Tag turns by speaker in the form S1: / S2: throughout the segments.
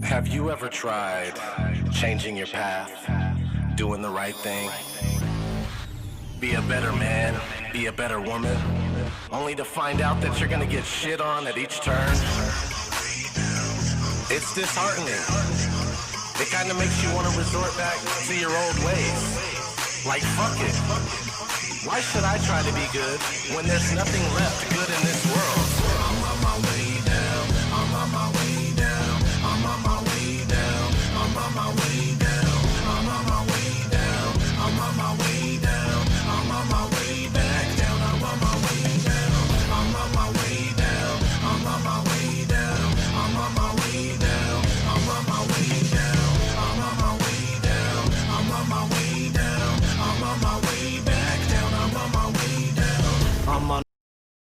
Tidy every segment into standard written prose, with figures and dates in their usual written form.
S1: Have you ever tried changing your path, doing the right thing? Be a better man, be a better woman, only to find out that you're gonna get shit on at each turn? It's disheartening. It kinda makes you wanna resort back to your old ways. Like, fuck it. Why should I try to be good when there's nothing left good in this world? I'm on my way down, I'm on my way down, I'm on my way down, I'm on my way down, I'm on my way down, I'm on my way down, I'm on my way back down, I'm on my way down, I'm on my way down, I'm on my way down, I'm on my way down, I'm on my way down, I'm on my way down, I'm on my way down, I'm on my way back down, I'm on my way down. I'm on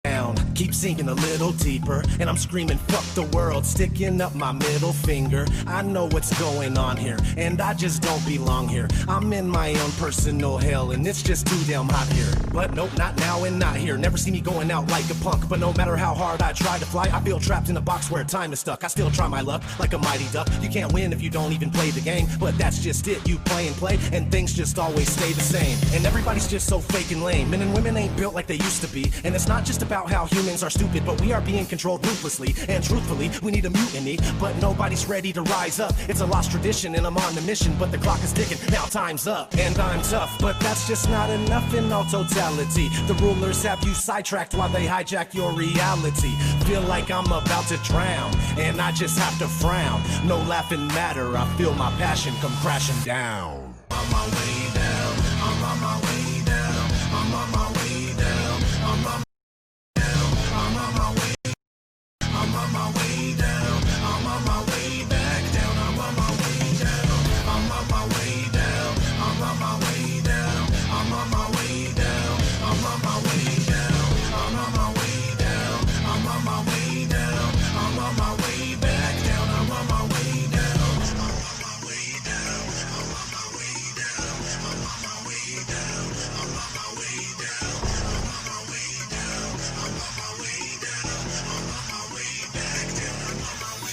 S1: down, keep sinking a little deeper, and I'm screaming fuck the world, sticking up my middle finger. I know what's going on here, and I just don't belong here. I'm in my own personal hell, and it's just too damn hot here. But nope, not now and not here. Never see me going out like a punk, but no matter how hard I try to fly, I feel trapped in a box where time is stuck. I still try my luck like a mighty duck. You can't win if you don't even play the game, but that's just it. You play and play, and things just always stay the same. And everybody's just so fake and lame. Men and women ain't built like they used to be, and it's not just about how humans are stupid, but we are being controlled ruthlessly. And truthfully, we need a mutiny, but nobody's ready to rise up. It's a lost tradition, and I'm on the mission, but the clock is ticking. Now time's up, and I'm tough, but that's just not enough in all totality. The rulers have you sidetracked while they hijack your reality. Feel like I'm about to drown, and I just have to frown. No laughing matter, I feel my passion come crashing down. On my way down, I'm on my way down, I'm on my way down, I'm on I'm on my way, I'm on my way down, I'm on my way back down, I'm on my way down, I'm on my way down, I'm on my way down, I'm on my way down, I'm on my way down, I'm on my way down, I'm on my way down, I'm on my way back down, I'm on my way down, I'm on my way down, I'm on my way down, I'm on my way down, I'm on my way down, I'm on my way down, I'm on my way down, I'm on my way back down, I'm on my way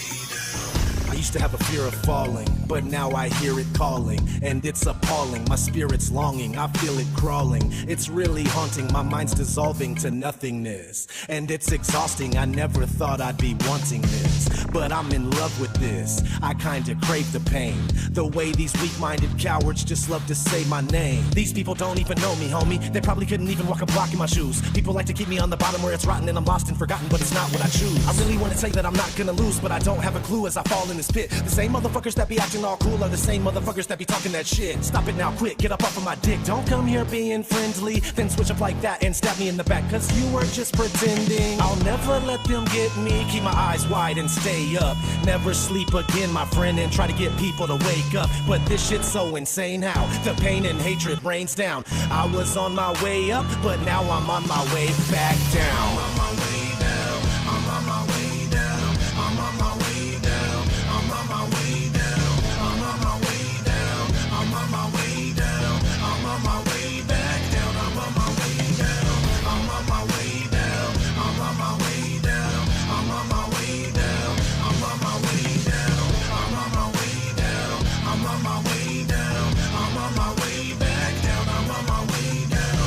S1: down. I used to have a fear of falling, but now I hear it calling, and it's appalling. My spirit's longing, I feel it crawling. It's really haunting, my mind's dissolving to nothingness, and it's exhausting. I never thought I'd be wanting this, but I'm in love with this. I kinda crave the pain, the way these weak-minded cowards just love to say my name. These people don't even know me, homie. They probably couldn't even walk a block in my shoes. People like to keep me on the bottom where it's rotten and I'm lost and forgotten, but it's not what I choose. I really want to say that I'm not gonna lose, but I don't have a clue as I fall in this pit. The same motherfuckers that be acting all cool are the same motherfuckers that be talking that shit. Stop it now, quick, get up off of my dick. Don't come here being friendly, then switch up like that and stab me in the back, cause you were just pretending. I'll never let them get me, keep my eyes wide and stay up. Never sleep again, my friend, and try to get people to wake up. But this shit's so insane how the pain and hatred rains down. I was on my way up, but now I'm on my way back down. I'm on my way down, I'm on my way down, I'm on my way down, I'm on my way down, I'm on my way down, I'm on my way down, I'm on my way back down, I'm on my way down, I'm on my way down, I'm on my way down, I'm on my way down, I'm on my way down, I'm on my way down, I'm on my way down, I'm on my way back down, I'm on my way down.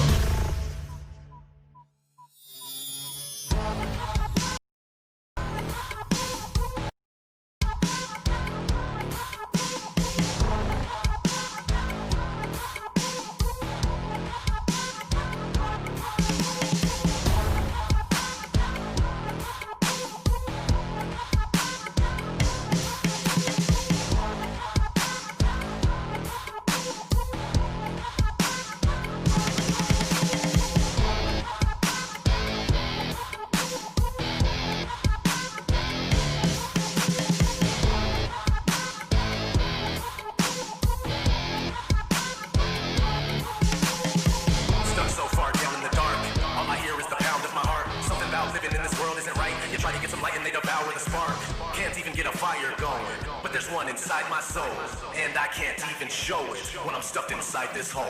S1: Stuck so far down in the dark, all I hear is the pound of my heart. Something about living in this world isn't right. You try to get some light and they devour the spark. Can't even get a fire going, but there's one inside my soul, and I can't even show it when I'm stuffed inside this hole.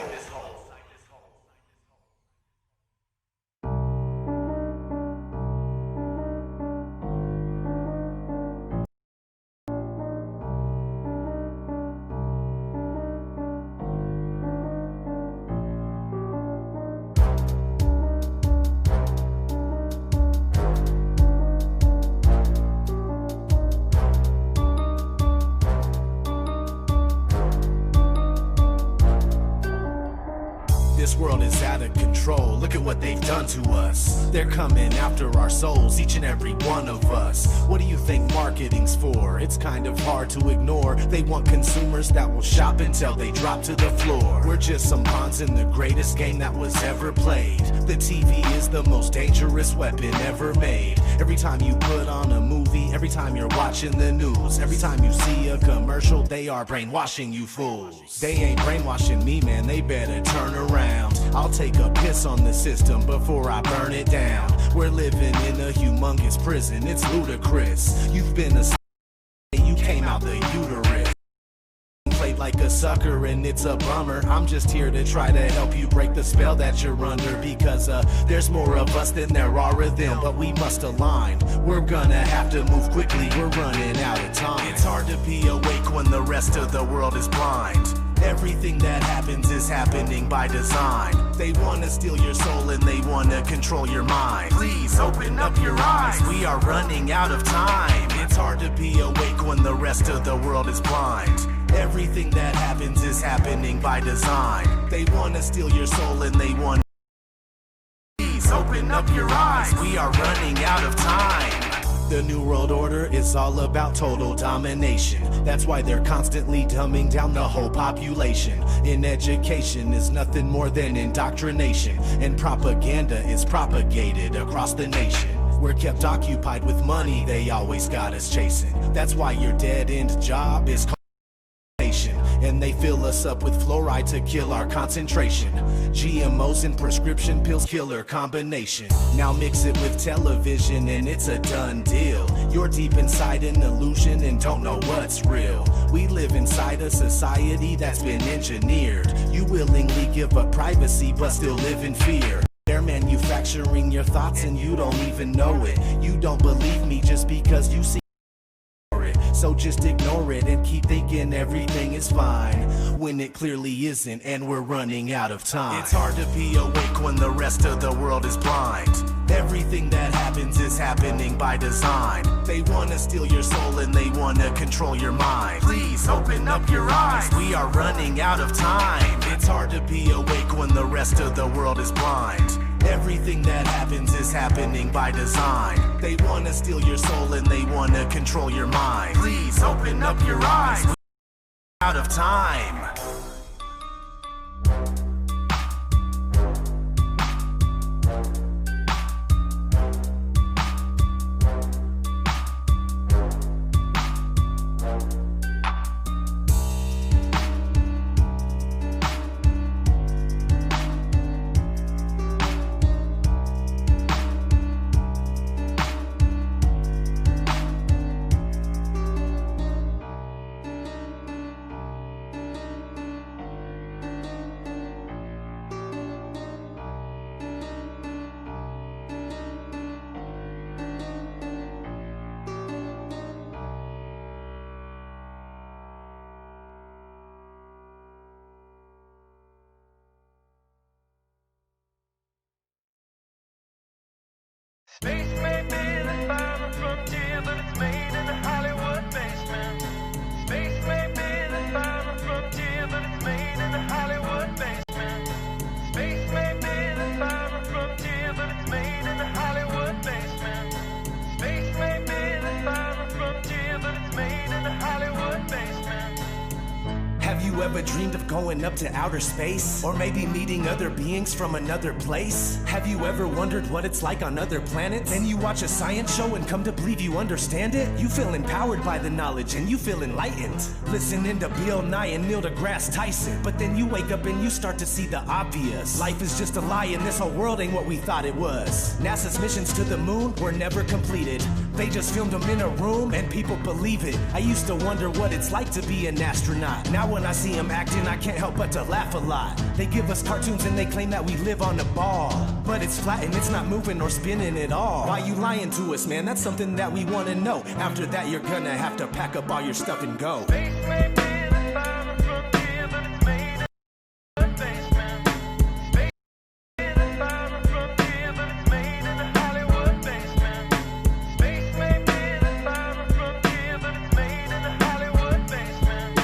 S1: control. Look at what they've done to us. They're coming after our souls, each and every one of us. What do you think marketing's for? It's kind of hard to ignore. They want consumers that will shop until they drop to the floor. We're just some pawns in the greatest game that was ever played. The TV is the most dangerous weapon ever made. Every time you put on a movie, every time you're watching the news, every time you see a commercial, they are brainwashing you fools. They ain't brainwashing me, man, they better turn around. I'll take a piss on the system before I burn it down. We're living in a humongous prison, it's ludicrous. You've been a you came out the uterus. Played like a sucker and it's a bummer. I'm just here to try to help you break the spell that you're under, because there's more of us than there are of them, but we must align. We're gonna have to move quickly, we're running out of time. It's hard to be awake when the rest of the world is blind. Everything that happens is happening by design. They wanna steal your soul and they wanna control your mind. Please open up your eyes, we are running out of time. It's hard to be awake when the rest of the world is blind. Everything that happens is happening by design. They wanna steal your soul and they wanna... Please open up your eyes, we are running out of time. The New World Order is all about total domination. That's why they're constantly dumbing down the whole population. In education is nothing more than indoctrination, and propaganda is propagated across the nation. We're kept occupied with money, they always got us chasing. That's why your dead-end job is and they fill us up with fluoride to kill our concentration. GMOs and prescription pills, killer combination. Now mix it with television and it's a done deal. You're deep inside an illusion and don't know what's real. We live inside a society that's been engineered. You willingly give up privacy but still live in fear. They're manufacturing your thoughts and you don't even know it. You don't believe me just because you see it. So just ignore it and keep thinking everything is fine, when it clearly isn't and we're running out of time. It's hard to be awake when the rest of the world is blind. Everything that happens is happening by design. They wanna steal your soul and they wanna control your mind. Please open up your eyes, we are running out of time. It's hard to be awake when the rest of the world is blind. Everything that happens is happening by design. They wanna steal your soul and they wanna control your mind. Please open up your eyes, we're out of time.
S2: Space may be the final frontier, but it's made in a Hollywood basement. Space may be the final frontier, but it's made in a Hollywood basement. Space may be the final frontier, but it's made in a Hollywood basement. Space may be the final frontier, but it's made in a Hollywood basement.
S1: Have you ever dreamed of going up to outer space? Or maybe meeting other beings from another place? Have you ever wondered what it's like on other planets? Then you watch a science show and come to believe you understand it? You feel empowered by the knowledge and you feel enlightened, listening to Bill Nye and Neil deGrasse Tyson. But then you wake up and you start to see the obvious. Life is just a lie and this whole world ain't what we thought it was. NASA's missions to the moon were never completed. They just filmed them in a room and people believe it. I used to wonder what it's like to be an astronaut. Now when I see them acting, I can't help but to laugh a lot. They give us cartoons and they claim that we live on a ball, but it's flat and it's not moving or spinning at all. Why you lying to us, man? That's something that we want to know. After that, you're gonna have to pack up all your stuff and go.
S2: Space may be the final frontier, but it's made in a basement. Space may be the final frontier, but it's made in a Hollywood basement. Space may be the final frontier, but it's made in a Hollywood basement.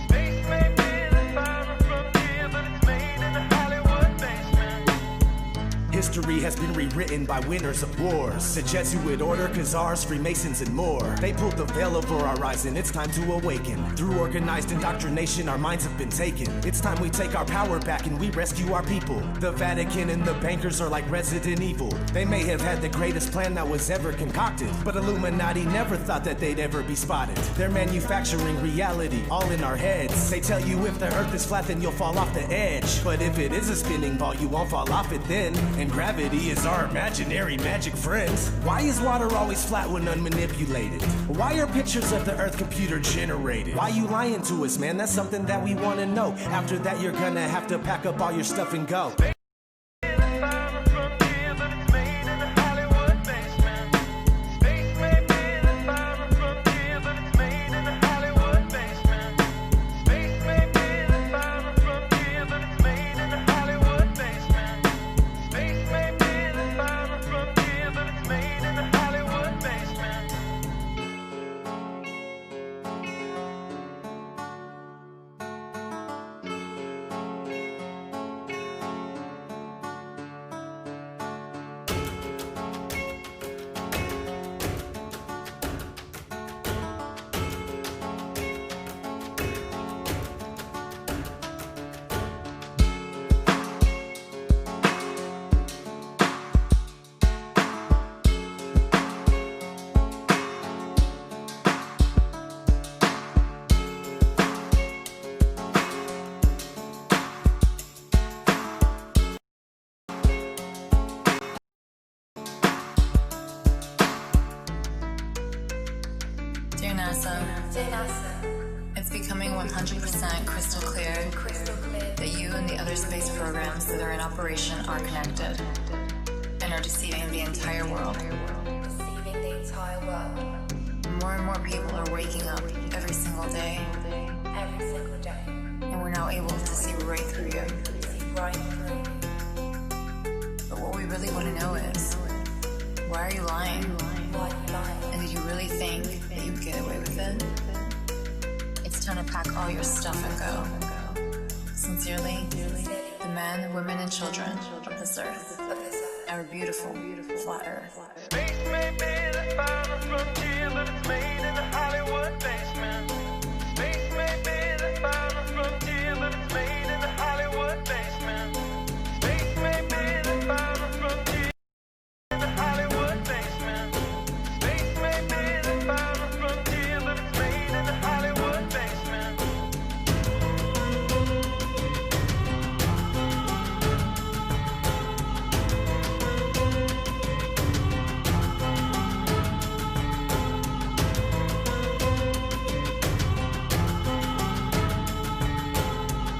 S2: Space may be the final frontier, but it's made in a Hollywood basement.
S3: history has been rewritten by winners of wars. The Jesuit order, Khazars, Freemasons, and more. They pulled the veil over our eyes and it's time to awaken. Through organized indoctrination, our minds have been taken. It's time we take our power back and we rescue our people. The Vatican and the bankers are like Resident Evil. They may have had the greatest plan that was ever concocted, but Illuminati never thought that they'd ever be spotted. They're manufacturing reality all in our heads. They tell you if the earth is flat then you'll fall off the edge, but if it is a spinning ball you won't fall off it then. And gravity is our imaginary magic friends. Why is water always flat when unmanipulated? Why are pictures of the earth computer generated? Why you lying to us, man? That's something that we want to know. After that you're gonna have to pack up all your stuff and go.
S4: Dear NASA, it's becoming 100% crystal clear that you and the other space programs that are in operation are connected and are deceiving the entire world. More and more people are waking up every single day. And we're now able to see right through you. But what we really want to know is, why are you lying? And did you really think that you'd get away with it? It's time to pack all your stuff and go. Sincerely, the men, women, and children of this earth, our beautiful, flat earth.
S2: Space may be the final frontier, but it's made in the Hollywood basement. Space may be the final frontier, but it's made in the Hollywood basement. Space may be the final frontier in the Hollywood basement. Space may be the final frontier, but it's made in the Hollywood basement.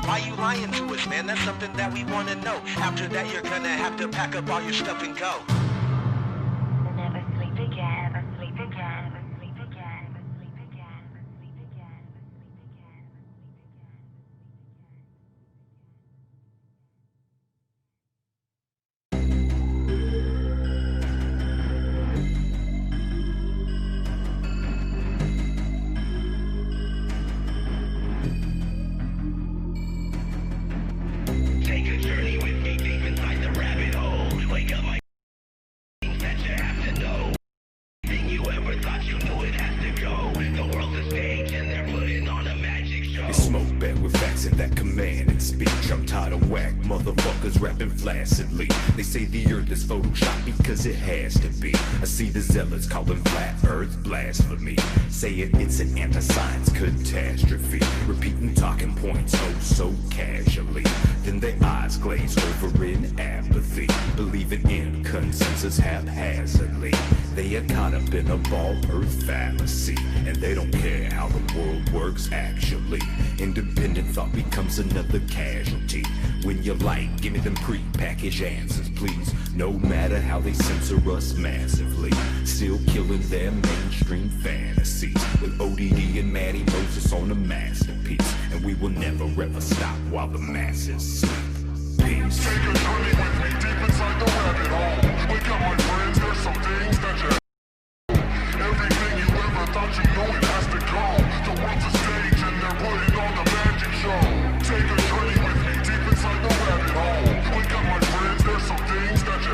S1: Why you lying to us, man? That's something that we want to know. After that, you're gonna have to pack up all your stuff and go.
S5: Never sleep again, never sleep again, never sleep again, never sleep again, never sleep again, never sleep again.
S6: Take a journey with me deep inside the rabbit hole. Wake up my things that you have to know. Thing you ever thought you knew, it has to go. The world's a stage and they're putting on a magic show.
S7: It's smoke bed with facts in that command and speech. I'm tired of whack motherfuckers rapping flaccidly. They say the earth is photoshopped because it has to be. I see the zealots calling flat earth blasphemy. Say it's an anti-science catastrophe. Repeating talking points oh so casually. Then their eyes glaze over in apathy. Believing in consensus haphazardly. They are caught up in a ball earth fallacy. And they don't care how the world works actually. Independent thought becomes another casualty. When you like, give me them pre-packaged answers, please. No matter how they censor us massively, still killing their mainstream fantasies. With ODD and Matty Moses on a masterpiece. And we will never ever stop while the masses sleep. Peace.
S8: Take a journey with me deep inside the rabbit hole. Wake up my friends, there's some things that you everything you ever thought you knew, it has to go. The world's a stage and they're putting on a magic show. Take a journey with me deep inside the rabbit hole. Wake up my friends, there's some things that you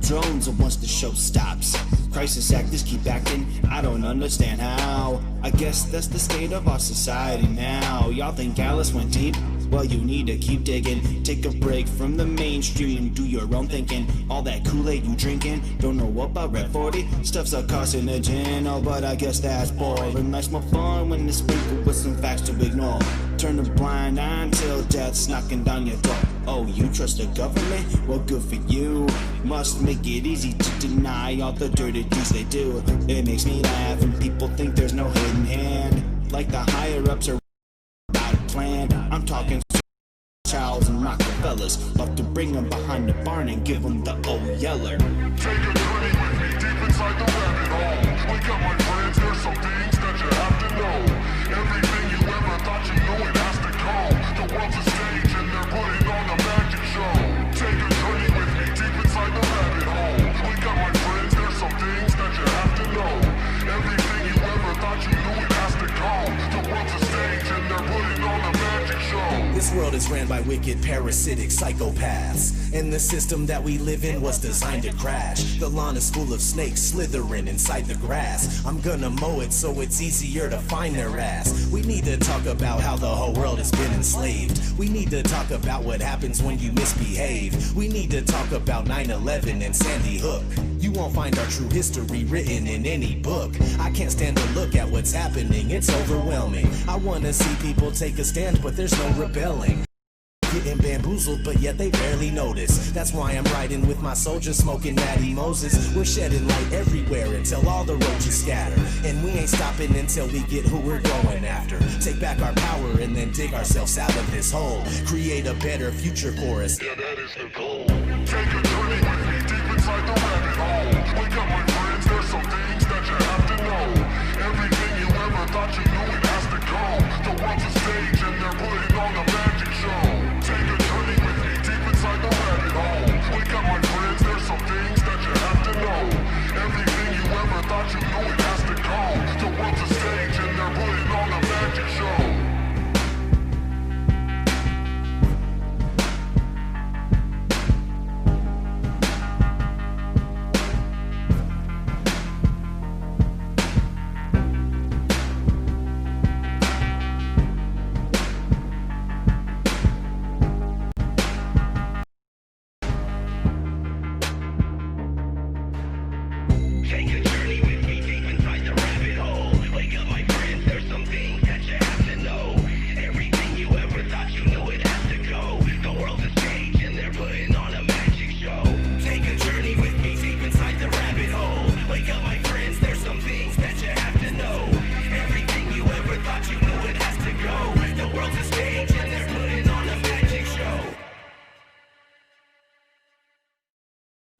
S9: drones once the show stops. Crisis actors keep acting, I don't understand how. I guess that's the state of our society now. Y'all think Alice went deep? Well, you need to keep digging. Take a break from the mainstream and do your own thinking. All that Kool-Aid you drinking, don't know about Red 40. Stuff's a carcinogen, oh, but I guess that's boring. Life's more fun when it's sprinkled with some facts to ignore. Turn a blind eye until death's knocking down your door. Oh, you trust the government? Well, good for you. Must make it easy to deny all the dirty deeds they do. It makes me laugh when people think there's no hidden hand. Like the higher-ups are out of plan. I'm talking Charles and Rockefellers. Love to bring them behind the barn and give them the old yeller.
S8: Take a journey with me deep inside the rabbit hole. Wake up, my friends, there's some things that you have to know. Everything you ever thought you knew, it has to come. The world's a stage and they're putting on a magic show. Take a journey with me deep inside the rabbit hole. Wake up, my friends, there's some things that you have to know. Everything you ever thought you knew, it has to come. The world's a stage and they're putting on a magic show.
S3: This world is ran by wicked, parasitic psychopaths, and the system that we live in was designed to crash. The lawn is full of snakes slithering inside the grass. I'm gonna mow it so it's easier to find their ass. We need to talk about how the whole world has been enslaved. We need to talk about what happens when you misbehave. We need to talk about 9/11 and Sandy Hook. You won't find our true history written in any book. I can't stand to look at what's happening, it's overwhelming. I wanna see people take a stand, but there's no rebelling. Getting bamboozled, but yet they barely notice. That's why I'm riding with my soldiers, smoking Natty Moses. We're shedding light everywhere until all the roaches scatter. And we ain't stopping until we get who we're going after. Take back our power and then dig ourselves out of this hole. Create a better future for us.
S8: Yeah, that is the goal. Take a journey with me deep inside the rabbit hole. Wake up, my friends, there's some things that you have to know. Everything you ever thought you knew, it has to come. The world's a stage and they're putting on a magic show. Take a journey with me deep inside the rabbit hole. Wake up, my friends, there's some things that you have to know. Everything you ever thought you knew, it has to come. The world's a stage and they're putting on a magic show.
S6: Take a journey with me deep inside the rabbit hole. Wake up, my friends, there's some things that you have to know. Everything you ever thought you knew, it has to go. The world's a stage and they're putting on a magic show. Take a journey with me deep inside the rabbit hole. Wake up, my friends, there's some things that you have to know. Everything you ever thought you knew, it has to go. The world's a stage and they're putting on a magic show.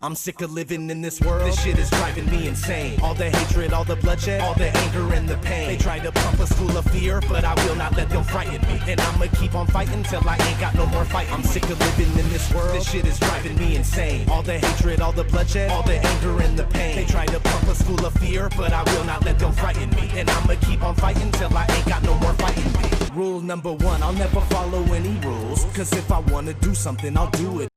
S3: I'm sick of living in this world. This shit is driving me insane. All the hatred, all the bloodshed, all the anger and the pain. They try to pump us full of fear, but I will not let them frighten me. And I'ma keep on fighting till I ain't got no more fight. I'm sick of living in this world. This shit is driving me insane. All the hatred, all the bloodshed, all the anger and the pain. They try to pump us full of fear, but I will not let them frighten me. And I'ma keep on fighting till I ain't got no more fighting me. Rule number one, I'll never follow any rules. Cause if I wanna do something, I'll do it.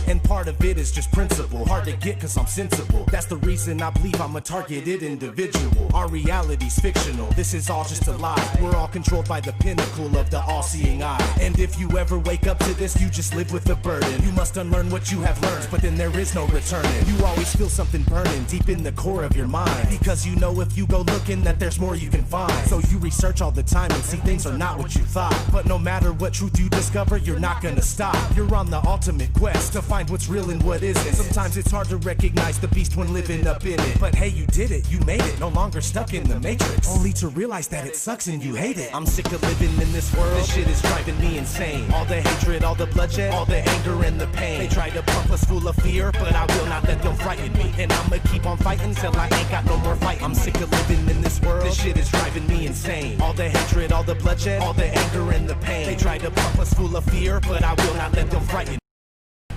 S3: And part of it is just principle, hard to get cause I'm sensible. That's the reason I believe I'm a targeted individual. Our reality's fictional, this is all just a lie. We're all controlled by the pinnacle of the all-seeing eye. And if you ever wake up to this, you just live with a burden. You must unlearn what you have learned, but then there is no returning. You always feel something burning deep in the core of your mind, because you know if you go looking that there's more you can find. So you research all the time and see things are not what you thought. But no matter what truth you discover, you're not gonna stop. You're on the ultimate quest to find what's real and what isn't. Sometimes it's hard to recognize the beast when living up in it. But hey, you did it, you made it, no longer stuck in the matrix. Only to realize that it sucks and you hate it. I'm sick of living in this world. This shit is driving me insane. All the hatred, all the bloodshed, all the anger and the pain. They try to pump us full of fear, but I will not let them frighten me. And I'ma keep on fighting till I ain't got no more fight. I'm sick of living in this world. This shit is driving me insane. All the hatred, all the bloodshed, all the anger and the pain. They try to pump us full of fear, but I will not let them frighten me.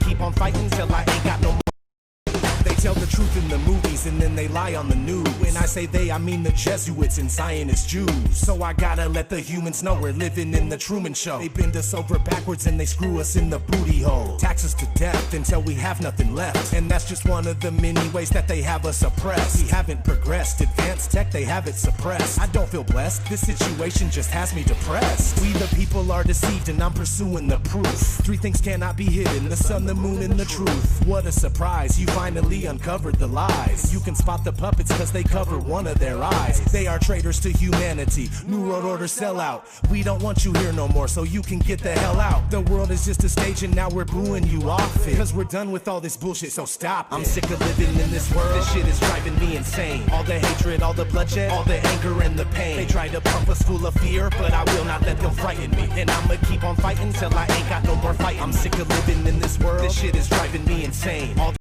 S3: Keep on fighting till I ain't got no more. They tell the truth in the movies and then they lie on the news. When I say they, I mean the Jesuits and Zionist Jews. So I gotta let the humans know we're living in the Truman Show. They bend us over backwards and they screw us in the booty hole. Tax us to death until we have nothing left. And that's just one of the many ways that they have us oppressed. We haven't progressed. Advanced tech, they have it suppressed. I don't feel blessed. This situation just has me depressed. We the people are deceived and I'm pursuing the proof. Three things cannot be hidden: the sun, the moon, and the truth. What a surprise, you finally uncovered the lies. You can spot the puppets cause they cover one of their eyes. They are traitors to humanity, New World Order sellout. We don't want you here no more, so you can get the hell out. The world is just a stage and now we're booing you off it. Cause we're done with all this bullshit, so stop it. I'm sick of living in this world, this shit is driving me insane. All the hatred, all the bloodshed, all the anger and the pain. They try to pump us full of fear, but I will not let them frighten me. And I'ma keep on fighting till I ain't got no more fight. I'm sick of living in this world, this shit is driving me insane. All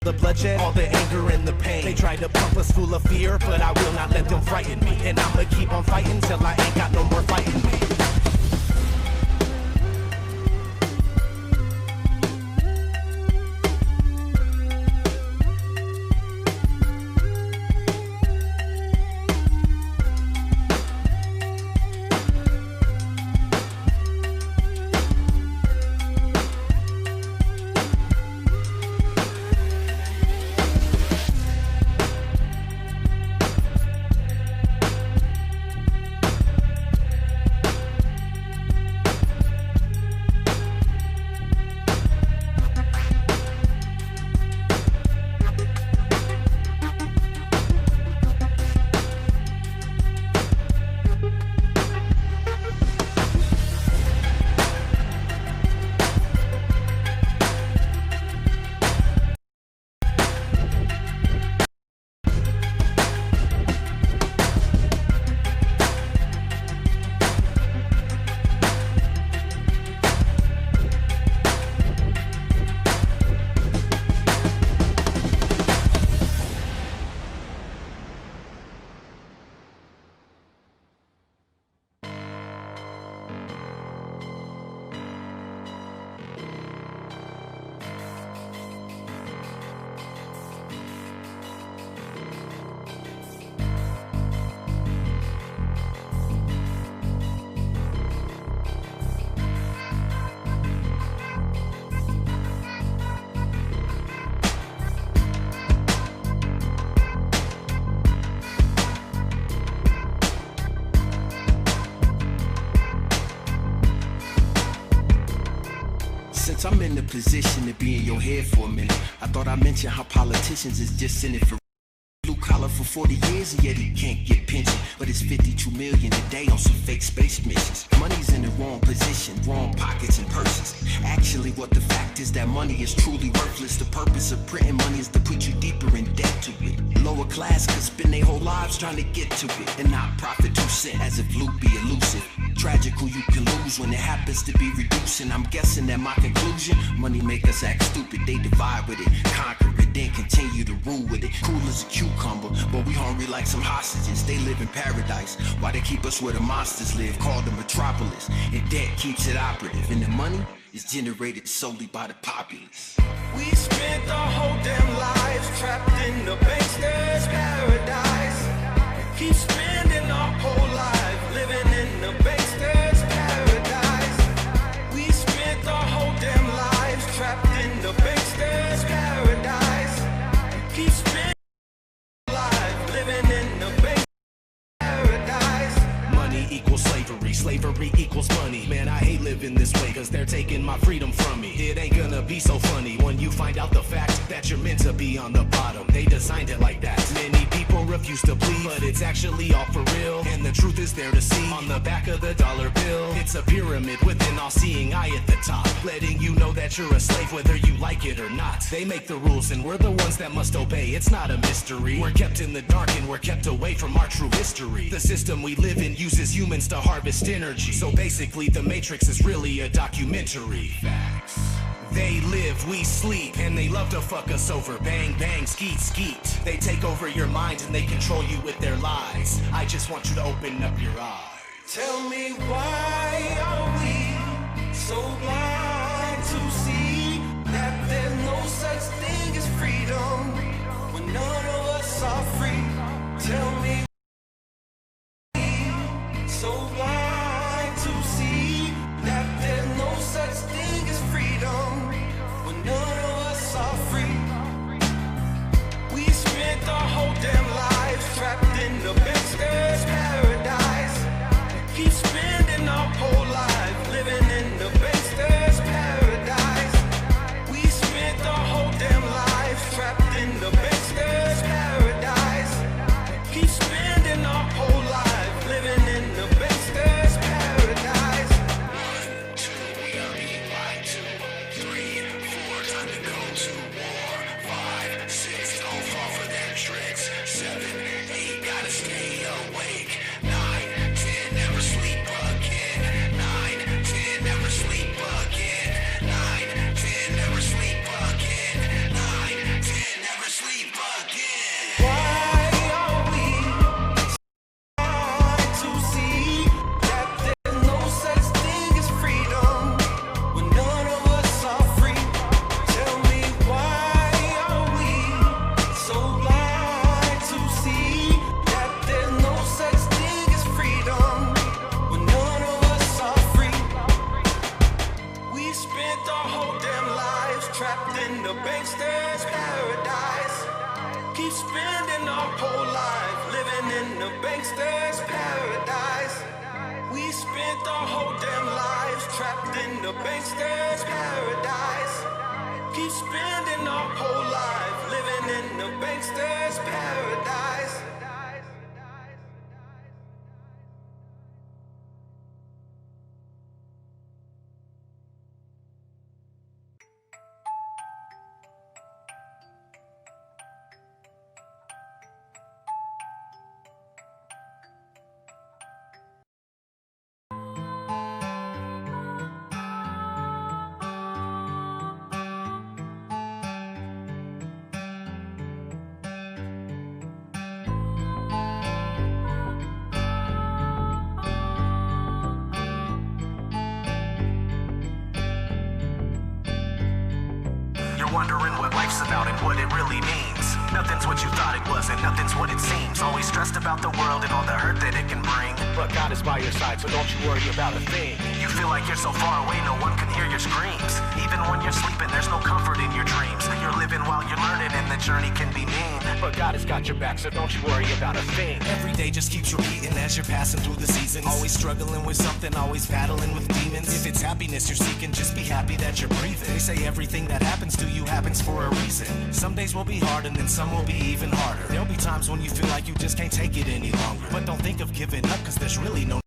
S3: the bloodshed, all the anger and the pain. They try to pump us full of fear, but I will not let them frighten me. And I'ma keep on fighting till I ain't got no more fighting me.
S10: Since I'm in the position to be in your head for a minute, I thought I'd mention how politicians is just in it for blue collar for 40 years and yet he can't get pension. But it's 52 million a day on some fake space missions. Money's in the wrong position, wrong pockets and purses. Actually what the fact is that money is truly worthless. The purpose of printing money is to put you deeper in debt to it. Lower class could spend their whole lives trying to get to it and not profit 2 cents as if loot be elusive. Tragic who you can lose when it happens to be reducing. I'm guessing that my conclusion, money make us act stupid. They divide with it, conquer it, then continue to rule with it. Cool as a cucumber, but we hungry like some hostages. They live in paradise, while they keep us where the monsters live, called the metropolis. And debt keeps it operative, and the money is generated solely by the populace.
S2: We spent our whole damn lives trapped in the bankster's paradise. Keep spending our whole life living in the bankster's paradise. We spent our whole damn lives trapped in the bankster's paradise. Keep spending our life living in the bankster's paradise.
S3: Money equals slavery, slavery equals money. Man, I hate living this way cause they're taking my freedom from me. It ain't gonna be so funny when you find out the fact that you're meant to be on the bottom. They designed it like that. Many people refuse to believe, but it's actually all for real. And the truth is there to see on the back of the dollar bill. It's a pyramid with an all-seeing eye at the top, letting you know that you're a slave whether you like it or not. They make the rules and we're the ones that must obey. It's not a mystery. We're kept in the dark and we're kept away from our true history. The system we live in uses humans to harvest energy. So basically the Matrix is really a documentary. Facts. They live, we sleep, and they love to fuck us over. Bang, bang, skeet, skeet. They take over your mind and they control you with their lies. I just want you to open up your eyes.
S2: Tell me why are we so blind to see that there's no such thing as freedom
S11: us are free. Tell me, so blind to see that there's no such thing as freedom when none of us are free. We spent our whole damn lives trapped in the Baxter's paradise. Keep spending our whole life living in the Baxter's paradise. We spent our whole damn lives trapped in the Baxter's paradise. Keep spending our whole life living in the Baxter's paradise.
S6: 1, 2, we are being lied to. 3, 4, time to go to war. 5, 6, don't fall for their tricks. 7, 8, gotta stay awake. 9, 10, never sleep again. 9, 10, never sleep again. 9, 10, never sleep again. 9, 10, never sleep again.
S11: Why are we blind to see that there's no such thing as freedom when none of us are free? Tell me, why are we so blind to see that there's no such thing as freedom when none of us are free? We spent our whole damn lives trapped in the Bankster's paradise. Keep spending our whole life living in the Bankster's paradise. We spent our whole damn lives trapped in the Bankster's paradise. Keep spending our whole life living in the Bankster's paradise.
S3: You're wondering what life's about and what it really means. Nothing's what you thought it was and nothing's what it seems. Always stressed about the world and all the hurt that it can bring. But God is by your side, so don't you worry about a thing. You feel like you're so far away, no one can hear your screams. Even when you're sleeping, there's no comfort in your dreams. You're living while you're learning and the journey can be mean. But God has got your back, so don't you worry about a thing. Every day just keeps repeating as you're passing through the seasons. Always struggling with something, always battling with demons. If it's happiness you're seeking, just be happy that you're breathing. They say everything that happens to you happens for a reason. Some days will be hard and then some will be even harder. There'll be times when you feel like you just can't take it any longer. But don't think of giving up, cause there's really no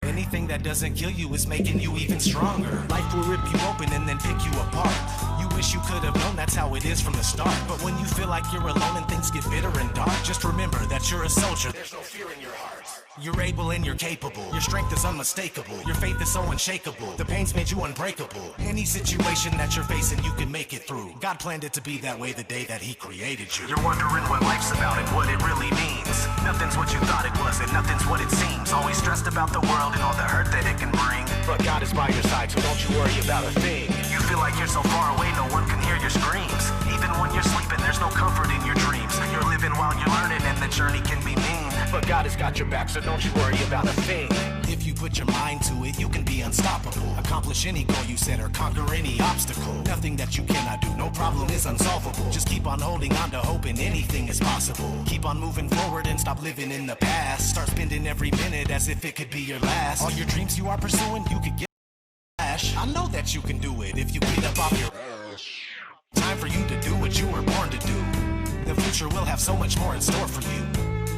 S3: anything that doesn't kill you is making you even stronger. Life will rip you open and then pick you apart. You wish you could have known that's how it is from the start. But when you feel like you're alone and things get bitter and dark, just remember that you're a soldier. There's no fear in your heart. You're able and you're capable. Your strength is unmistakable. Your faith is so unshakable. The pain's made you unbreakable. Any situation that you're facing, you can make it through. God planned it to be that way the day that He created you. You're wondering what life's about and what it really means. Nothing's what you thought it was and nothing's what it seems. Always stressed about the world and all the hurt that it can bring. But God is by your side, so don't you worry about a thing. You feel like you're so far away, no one can hear your screams. Even when you're sleeping, there's no comfort in your dreams. You're living while you're learning and the journey can be mean. But God has got your back, so don't you worry about a thing. If you put your mind to it, you can be unstoppable. Accomplish any goal you set or conquer any obstacle. Nothing that you cannot do, no problem is unsolvable. Just keep on holding on to hope and anything is possible. Keep on moving forward and stop living in the past. Start spending every minute as if it could be your last. All your dreams you are pursuing, you could get flash. I know that you can do it if you get up off your ass. Time for you to do what you were born to do. The future will have so much more in store for you.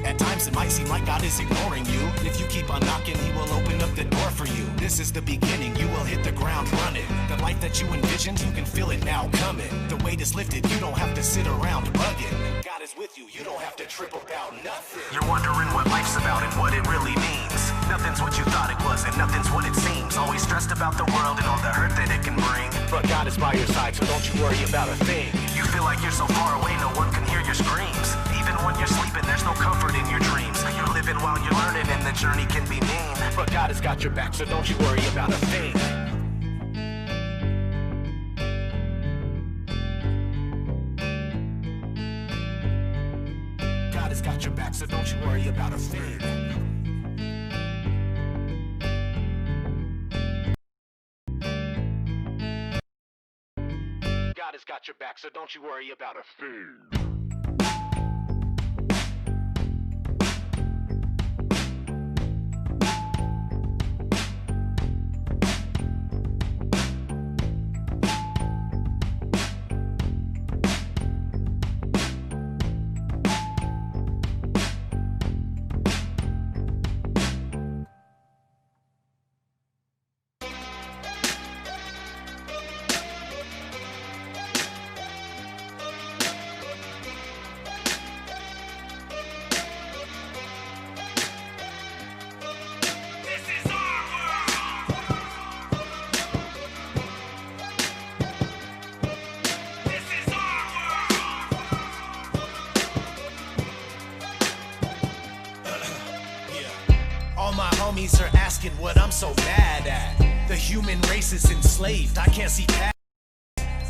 S3: At times it might seem like God is ignoring you. If you keep on knocking, He will open up the door for you. This is the beginning, you will hit the ground running. The life that you envisioned, you can feel it now coming. The weight is lifted, you don't have to sit around bugging. God is with you, you don't have to trip about nothing. You're wondering what life's about and what it really means. Nothing's what you thought it was and nothing's what it seems. Always stressed about the world and all the hurt that it can bring. But God is by your side, so don't you worry about a thing. You feel like you're so far away, no one can hear your screams. Even when you're sleeping, there's no comfort in your dreams. You're living while you're learning and the journey can be mean. But God has got your back, so don't you worry about a thing. worry about a thing.
S1: God has got your back, so don't you worry about a thing.
S3: All my homies are asking what I'm so mad at. The human race is enslaved, I can't see past.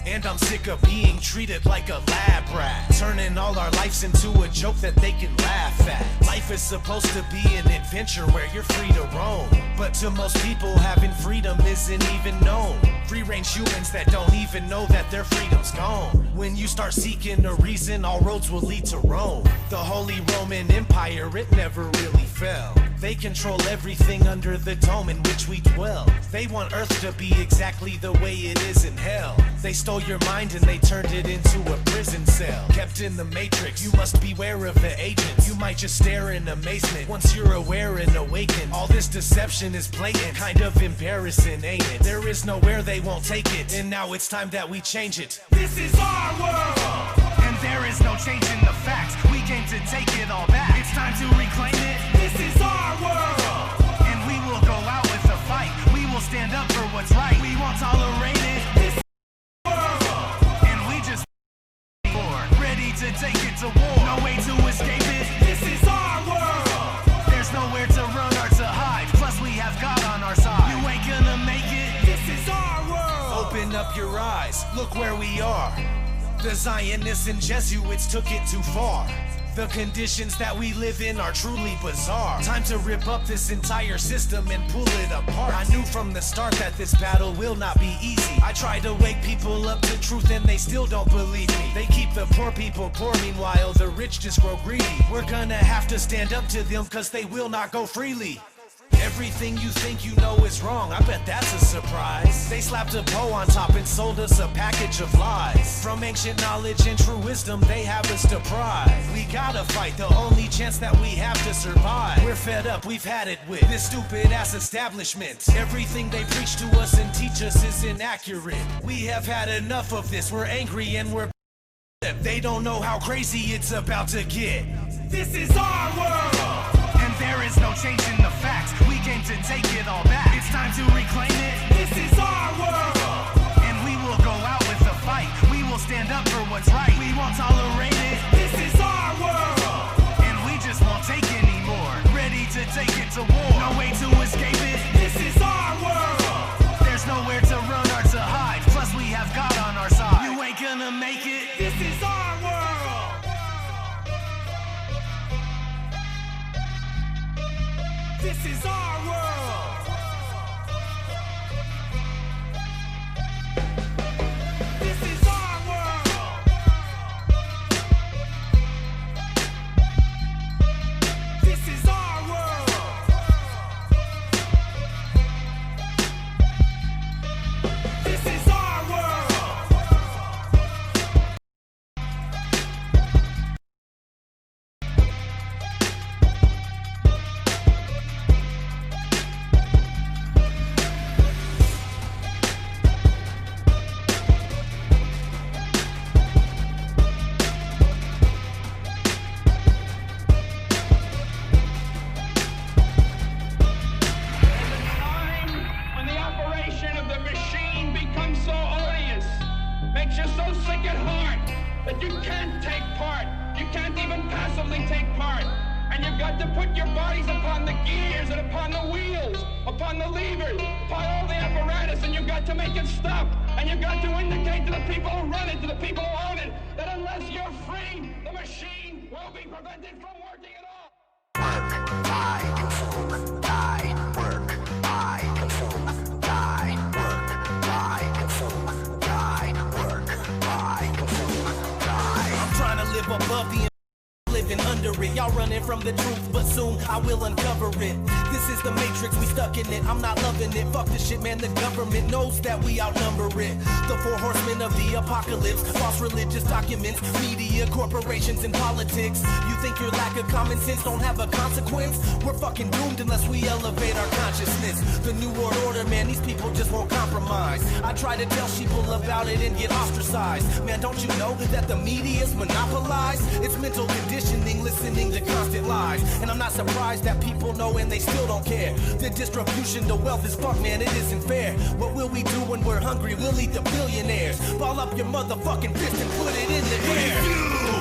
S3: And I'm sick of being treated like a lab rat, turning all our lives into a joke that they can laugh at. Life is supposed to be an adventure where you're free to roam, but to most people having freedom isn't even known. Free-range humans that don't even know that their freedom's gone. When you start seeking a reason, all roads will lead to Rome. The Holy Roman Empire, it never really fell. They control everything under the dome in which we dwell. They want Earth to be exactly the way it is in hell. They stole your mind and they turned it into a prison cell. Kept in the matrix, you must beware of the agents. You might just stare in amazement once you're aware and awakened. All this deception is blatant, kind of embarrassing, ain't it? There is nowhere they won't take it, and now it's time that we change it. This is our world, and there is no change in the facts. We came to take it all back. It's time to reclaim it. This is our world, and we will go out with a fight. We will stand up for what's right. We won't tolerate it. This is our world, and we just ready to take it to war. No way to escape it. This is our world. There's nowhere to run or to hide. Plus we have God on our side. You ain't gonna make it. This is our world. Open up your eyes. Look where we are. The Zionists and Jesuits took it too far. The conditions that we live in are truly bizarre. Time to rip up this entire system and pull it apart. I knew from the start that this battle will not be easy. I try to wake people up to truth and they still don't believe me. They keep the poor people poor, meanwhile the rich just grow greedy. We're gonna have to stand up to them cause they will not go freely. Everything you think you know is wrong, I bet that's a surprise. They slapped a bow on top and sold us a package of lies. From ancient knowledge and true wisdom, they have us deprived. We gotta fight, the only chance that we have to survive. We're fed up, we've had it with this stupid ass establishment. Everything they preach to us and teach us is inaccurate. We have had enough of this, we're angry and we're they don't know how crazy it's about to get. This is our world, and there is no change in the facts. We came to take it all back. It's time to reclaim it. This is our world, and we will go out with a fight. We will stand up for what's right. We won't tolerate it. This is our world, and we just won't take anymore. Ready to take it to war. No way to escape it. This is our world. There's nowhere to run or to hide. Plus we have God on our side. You ain't gonna make it. This is our world. This is our world. This is our world. This is our world. This is our world.
S12: When the operation of the machine becomes so odious, makes you so sick at heart that you can't take part. You can't even passively take part. And you've got to put your bodies upon the gears and upon the wheels, upon the levers, upon all the apparatus, and you've got to make it stop. And you've got to indicate to the people who run it, to the people who own it, that unless you're free, the machine will be prevented from working at all.
S3: above the living under it. Y'all running from the truth, but soon I will uncover it. This is the matrix, we stuck in it. I'm not loving it. Fuck this shit, man. The government knows that we outnumber it. The 4 horsemen of the apocalypse, false religious documents, media, corporations, and politics. You think your lack of common sense don't have a consequence? We're fucking doomed unless we elevate our consciousness. The new world order, man, these people just won't compromise. I try to tell people about it and get ostracized. Man, don't you know that the media's monopolized? It's mental conditioning, listening to constant lies. And I'm not surprised that people know and they still don't care. The distribution to wealth is fuck, man, it isn't fair. What will we do when we're hungry? We'll eat the billionaires. Ball up your motherfucking fist and put it in the air.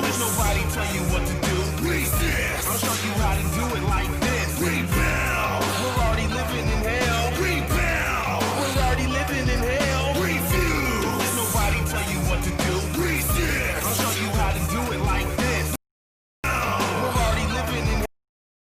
S3: There's nobody tell you what to do. Resist. I'll show you how to do it like this. Rebel. We're already living in hell. Rebel. We're already living in hell. Refuse. There's nobody tell you what to do. Resist. I'll show you how to do it like this. We're already living in hell.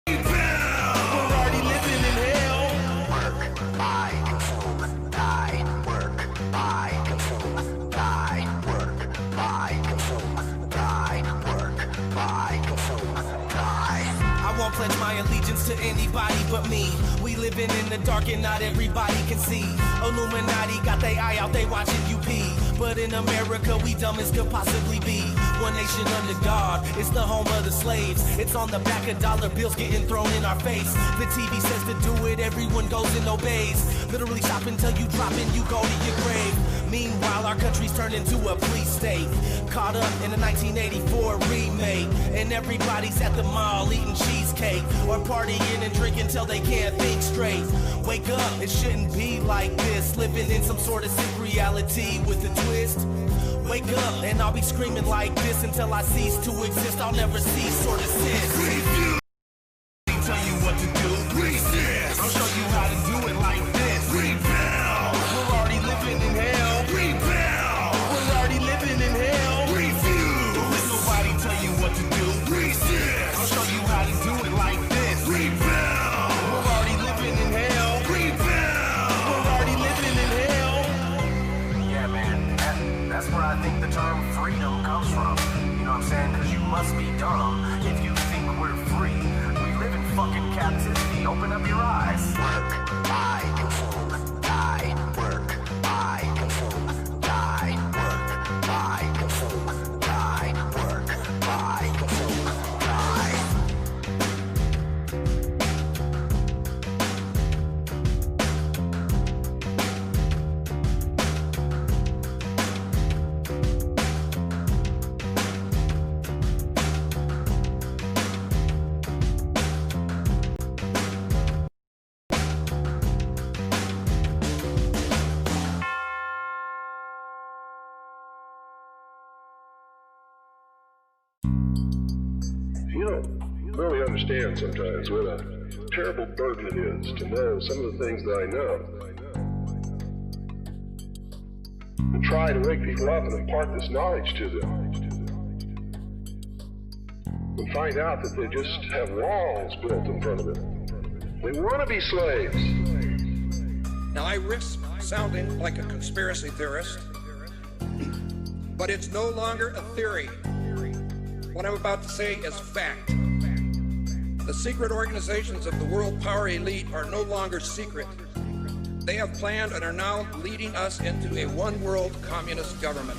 S3: We're already living in hell.
S6: Work, buy, consume, die. Work, buy, consume, die. Work, buy, consume, die. Work, buy, consume, die.
S3: I won't pledge my allegiance to anybody but me. We living in the dark and not everybody can see. Illuminati got their eye out, they watching you pee. But in America, we dumb as could possibly be. One nation under God, it's the home of the slaves. It's on the back of dollar bills getting thrown in our face. The TV says to do it, everyone goes and obeys. Literally stop until you drop and you go to your grave. Meanwhile, our country's turned into a police state. Caught up in a 1984 remake. And everybody's at the mall eating cheesecake. Or partying and drinking till they can't think straight. Wake up, it shouldn't be like this. Living in some sort of sick reality with a twist. Wake up, and I'll be screaming like this until I cease to exist. I'll never cease or desist.
S6: Refuse. Tell you what to do. Resist. I'll show you how to do it like this. Rebel.
S12: We're already living in hell.
S6: Rebel.
S12: We're already living in hell.
S6: Refuse.
S12: Let nobody tell you what to do.
S6: Resist.
S12: I'll show you how to do it like this.
S6: Rebel.
S12: We're already living in hell.
S6: Rebel.
S12: We're already living in hell.
S1: Yeah, man, that's where I think the term freedom comes from. You know what I'm saying? Because you must be dumb if you think we're free. We live in fucking captivity. Open up your eyes.
S6: Work, buy, consume, die. Work, buy, consume, die. Work, buy, consume, die. Work, buy, consume, die.
S8: You don't really understand sometimes what a terrible burden it is to know some of the things that I know. And try to wake people up and impart this knowledge to them. And find out that they just have walls built in front of them. They want to be slaves.
S13: Now, I risk sounding like a conspiracy theorist, but it's no longer a theory. What I'm about to say is fact. The secret organizations of the world power elite are no longer secret. They have planned and are now leading us into a one-world communist government.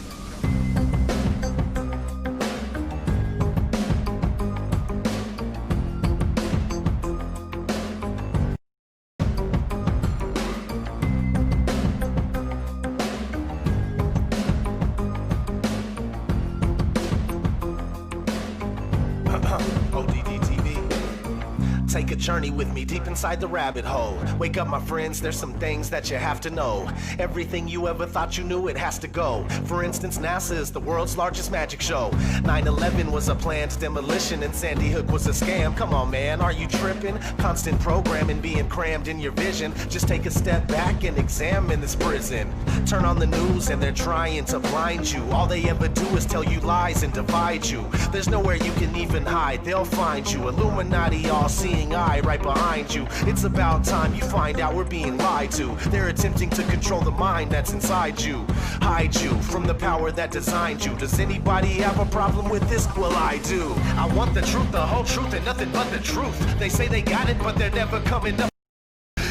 S1: Take a journey with me deep inside the rabbit hole. Wake up, my friends, there's some things that you have to know. Everything you ever thought you knew, it has to go. For instance, NASA is the world's largest magic show. 9/11 was a planned demolition and Sandy Hook was a scam. Come on, man, are you tripping? Constant programming being crammed in your vision. Just take a step back and examine this prison. Turn on the news and they're trying to blind you. All they ever do is tell you lies and divide you. There's nowhere you can even hide, they'll find you. Illuminati all seeing
S3: lying eye right behind you. It's about time you find out we're being lied to. They're attempting to control the mind that's inside you, hide you from the power that designed you. Does anybody have a problem with this? Well, I do. I want the truth, the whole truth, and nothing but the truth. They say they got it, but they're never coming up.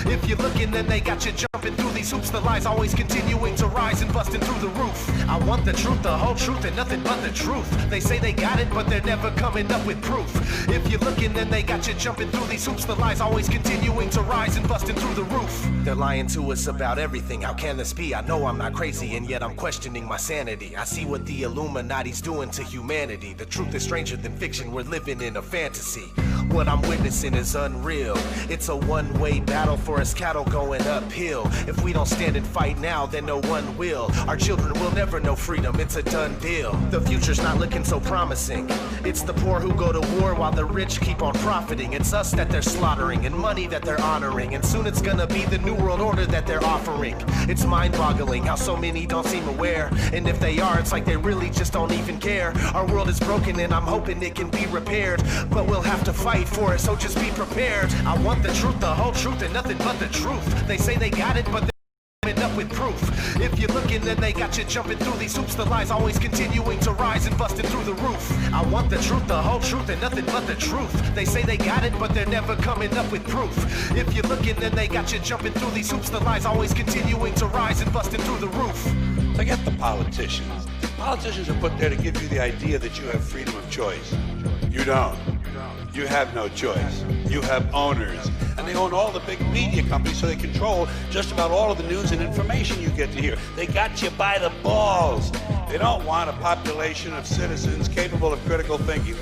S3: If you're looking, then they got you jumping through these hoops. The lies always continuing to rise and busting through the roof. I want the truth, the whole truth, and nothing but the truth. They say they got it, but they're never coming up with proof. If you're looking, then they got you jumping through these hoops. The lies always continuing to rise and busting through the roof. They're lying to us about everything. How can this be? I know I'm not crazy, and yet I'm questioning my sanity. I see what the Illuminati's doing to humanity. The truth is stranger than fiction. We're living in a fantasy. What I'm witnessing is unreal. It's a one-way battle for us cattle going uphill. If we don't stand and fight now, then no one will. Our children will never know freedom. It's a done deal. The future's not looking so promising. It's the poor who go to war while the rich keep on profiting. It's us that they're slaughtering and money that they're honoring. And soon it's gonna be the new world order that they're offering. It's mind-boggling how so many don't seem aware. And if they are, it's like they really just don't even care. Our world is broken and I'm hoping it can be repaired. But we'll have to fight for it, so just be prepared. I want the truth, the whole truth, and nothing but the truth. They say they got it, but they're coming up with proof. If you're looking, then they got you jumping through these hoops. The lies always continuing to rise and busting through the roof. I want the truth, the whole truth, and nothing but the truth. They say they got it, but they're never coming up with proof. If you're looking, then they got you jumping through these hoops. The lies always continuing to rise and busting through the roof.
S14: Forget the politicians. Politicians are put there to give you the idea that you have freedom of choice. You don't. You have no choice. You have owners. And they own all the big media companies, so they control just about all of the news and information you get to hear. They got you by the balls. They don't want a population of citizens capable of critical thinking.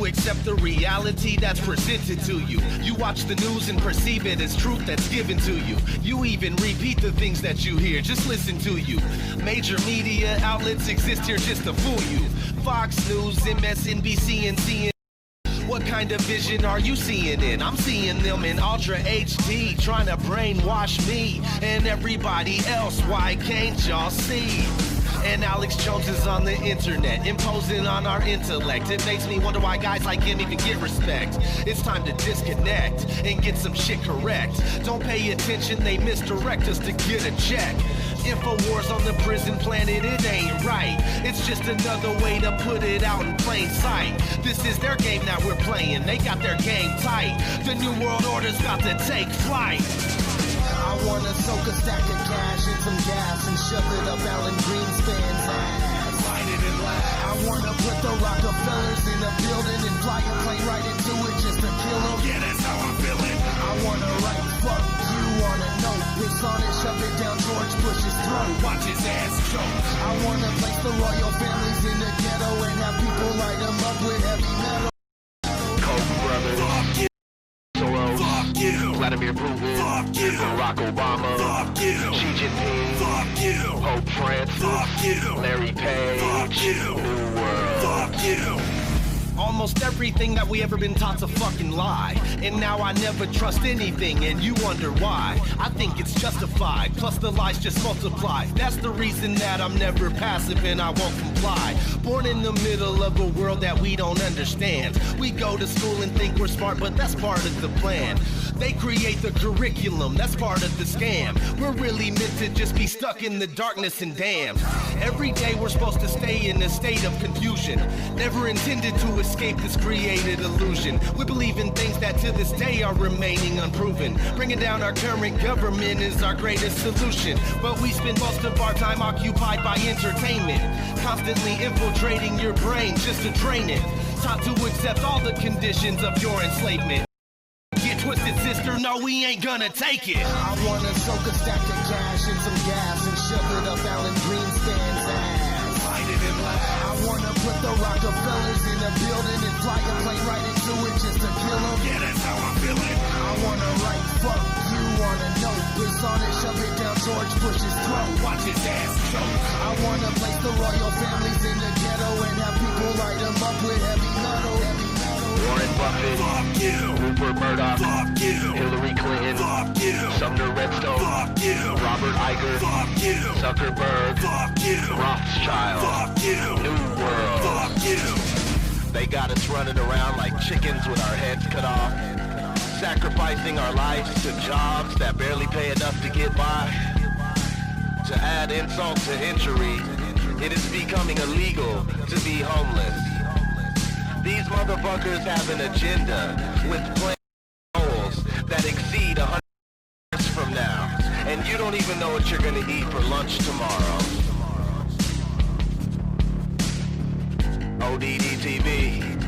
S3: Accept the reality that's presented to you. You watch the news and perceive it as truth that's given to you. You even repeat the things that you hear, just listen to you. Major media outlets exist here just to fool you. Fox News, MSNBC, and CNN. What kind of vision are you seeing in? I'm seeing them in Ultra HD, trying to brainwash me and everybody else. Why can't y'all see? And Alex Jones is on the internet, imposing on our intellect. It makes me wonder why guys like him even get respect. It's time to disconnect and get some shit correct. Don't pay attention, they misdirect us to get a check. InfoWars on the prison planet, it ain't right. It's just another way to put it out in plain sight. This is their game that we're playing, they got their game tight. The new world order's about to take flight.
S15: I wanna soak a stack of cash in some gas and shove it up Alan Greenspan's ass. Light it and laugh. I wanna put the Rockefellers in a building and fly a plane right into it just to kill them. Yeah, that's how I'm feeling. I wanna write fuck you on a note, piss on it, shove it down George Bush's throat. Watch his ass choke. I wanna place the royal families in the ghetto and have people light them up with heavy metal.
S1: Koch brothers. Fuck you. Fuck you. Vladimir Putin. Fuck you. Barack Obama. Fuck you. Xi Jinping. Fuck you. Pope Francis. Fuck you. Larry Page. Fuck you. New World. Fuck you.
S3: Almost everything that we ever been taught's a fucking lie. And now I never trust anything, and you wonder why. I think it's justified, plus the lies just multiply. That's the reason that I'm never passive and I won't comply. Born in the middle of a world that we don't understand. We go to school and think we're smart, but that's part of the plan. They create the curriculum, that's part of the scam. We're really meant to just be stuck in the darkness and damned. Every day we're supposed to stay in a state of confusion. Never intended to escape this created illusion. We believe in things that to this day are remaining unproven. Bringing down our current government is our greatest solution. But we spend most of our time occupied by entertainment, constantly infiltrating your brain just to drain it. Taught to accept all the conditions of your enslavement. Get twisted, sister, no, we ain't gonna take it.
S15: I wanna soak a stack of cash in some gas and shove it up Alan Greenspan's ass. Fight it and laugh. I wanna put the Rockefellers in a building and fly a plane right into it just to kill them. Yeah, that's how I'm feeling. I wanna write fuck you on a note, piss on it, shove it down George Bush's throat. Watch his ass choke. I wanna place the royal families in the ghetto and have people light them up with heavy metal.
S16: Warren Buffett,
S14: Fuck you.
S16: Rupert Murdoch,
S14: Fuck you.
S16: Hillary Clinton,
S14: Fuck you.
S16: Sumner Redstone,
S14: Fuck you.
S16: Robert Iger,
S14: Fuck you.
S16: Zuckerberg,
S14: Fuck you.
S16: Rothschild,
S14: Fuck you.
S16: New World.
S14: Fuck you.
S16: They got us running around like chickens with our heads cut off, sacrificing our lives to jobs that barely pay enough to get by. To add insult to injury, it is becoming illegal to be homeless. These motherfuckers have an agenda with plans goals that exceed 100 years from now. And you don't even know what you're gonna eat for lunch tomorrow. ODD TV.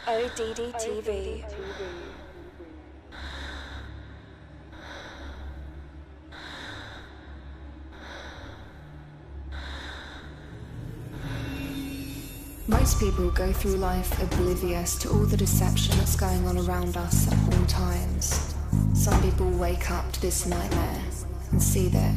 S17: ODD TV.
S18: Most people go through life oblivious to all the deception that's going on around us at all times. Some people wake up to this nightmare and see that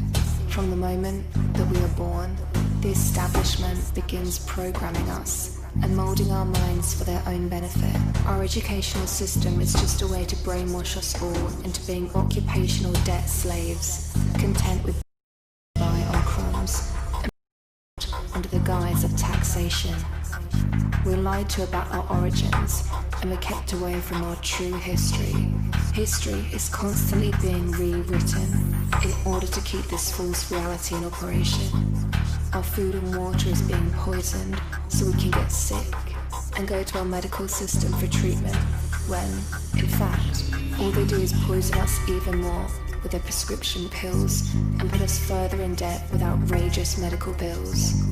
S18: from the moment that we are born, the establishment begins programming us and molding our minds for their own benefit. Our educational system is just a way to brainwash us all into being occupational debt slaves, content with buy our crumbs and under the guise of taxation. We're lied to about our origins and we're kept away from our true history. History is constantly being rewritten in order to keep this false reality in operation. Our food and water is being poisoned so we can get sick and go to our medical system for treatment when, in fact, all they do is poison us even more with their prescription pills and put us further in debt with outrageous medical bills.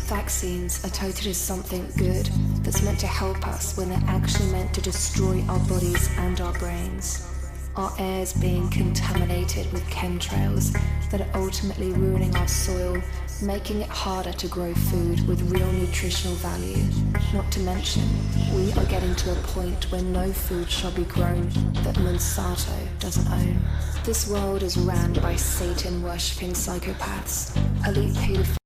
S18: Vaccines are touted as something good that's meant to help us when they're actually meant to destroy our bodies and our brains. Our air is being contaminated with chemtrails that are ultimately ruining our soil, making it harder to grow food with real nutritional value. Not to mention, we are getting to a point where no food shall be grown that Monsanto doesn't own. This world is ran by Satan-worshipping psychopaths, elite pedophiles,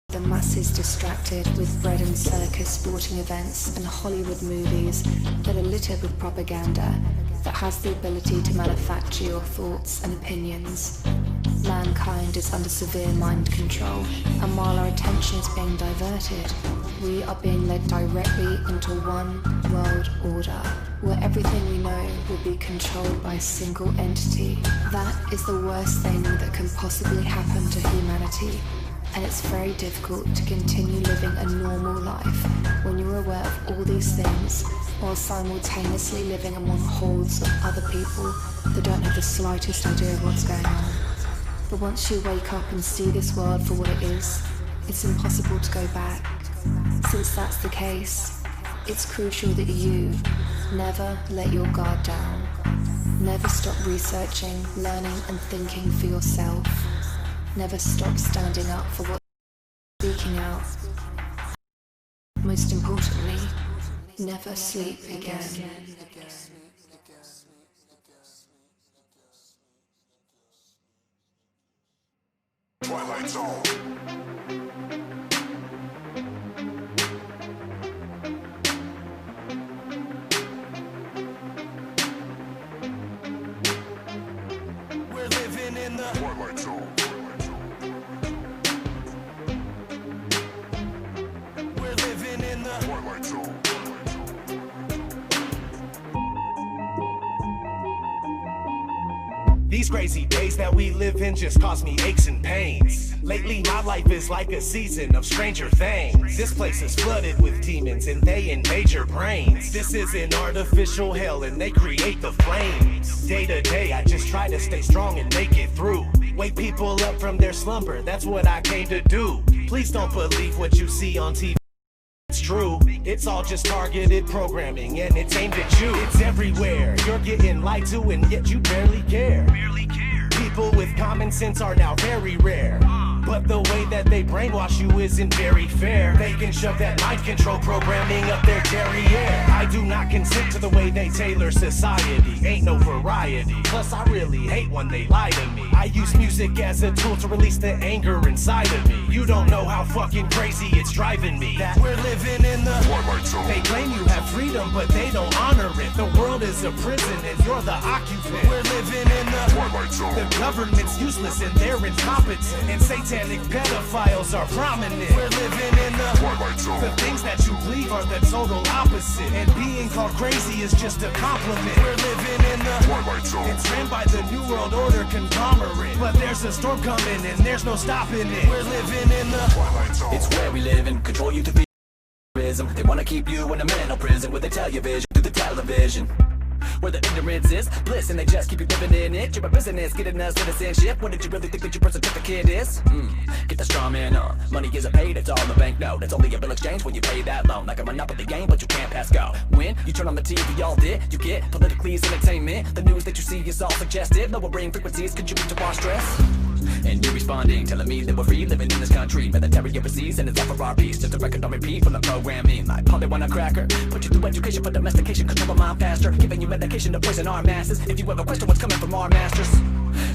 S18: the mass masses distracted with bread and circus sporting events and Hollywood movies that are littered with propaganda that has the ability to manufacture your thoughts and opinions. Mankind is under severe mind control, and while our attention is being diverted, we are being led directly into one world order, where everything we know will be controlled by a single entity. That is the worst thing that can possibly happen to humanity, and it's very difficult to continue living a normal life when you're aware of all these things while simultaneously living among hordes of other people that don't have the slightest idea of what's going on. But once you wake up and see this world for what it is, it's impossible to go back. Since that's the case, it's crucial that you never let your guard down. Never stop researching, learning and thinking for yourself. Never stop standing up for what you're speaking out. Most importantly, never sleep again.
S8: Twilight Zone.
S15: We're living in the
S8: Twilight Zone.
S15: We're living in the
S8: Twilight Zone.
S3: These crazy days that we live in just cause me aches and pains. Lately my life is like a season of Stranger Things. This place is flooded with demons and they invade your brains. This is an artificial hell and they create the flames. Day to day I just try to stay strong and make it through. Wake people up from their slumber, that's what I came to do. Please don't believe what you see on TV. It's true, it's all just targeted programming and it's aimed at you. It's everywhere, you're getting lied to and yet you barely care. People with common sense are now very rare. But the way that they brainwash you isn't very fair. They can shove that mind control programming up their derriere. I do not consent to the way they tailor society. Ain't no variety. Plus I really hate when they lie to me. I use music as a tool to release the anger inside of me. You don't know how fucking crazy it's driving me. That we're living in the
S8: Twilight Zone.
S3: They claim you have freedom but they don't honor it. The world is a prison and you're the occupant. We're living in the
S8: Twilight Zone.
S3: The government's useless and they're incompetent. And satanic pedophiles are prominent. We're living in the
S8: Twilight Zone.
S3: The things that you believe are the total opposite. And being called crazy is just a compliment. We're living in the
S8: Twilight Zone.
S3: It's ran by the New World Order conglomerate. But there's a storm coming and there's no stopping it. We're living in the
S8: Twilight Zone.
S19: It's where we live and control you through the They wanna keep you in a mental prison where they tell you vision through the television. Where the ignorance is bliss and they just keep you living in it. You're a business, getting us citizenship. What did you really think that your birth certificate is? Get the straw man on. Money isn't paid, it's all a bank note. It's only a bill exchange when you pay that loan. Like a monopoly game, but you can't pass go. When you turn on the TV all day, you get politically as entertainment. The news that you see is all suggestive. Lowering frequencies contribute to our stress. And you're responding, telling me that we're free living in this country. Military overseas and it's all for our peace. Just a record on repeat from the programming. Like probably want a cracker. Put you through education for domestication, control of mind faster. Giving you medication to poison our masses. If you ever question what's coming from our masters,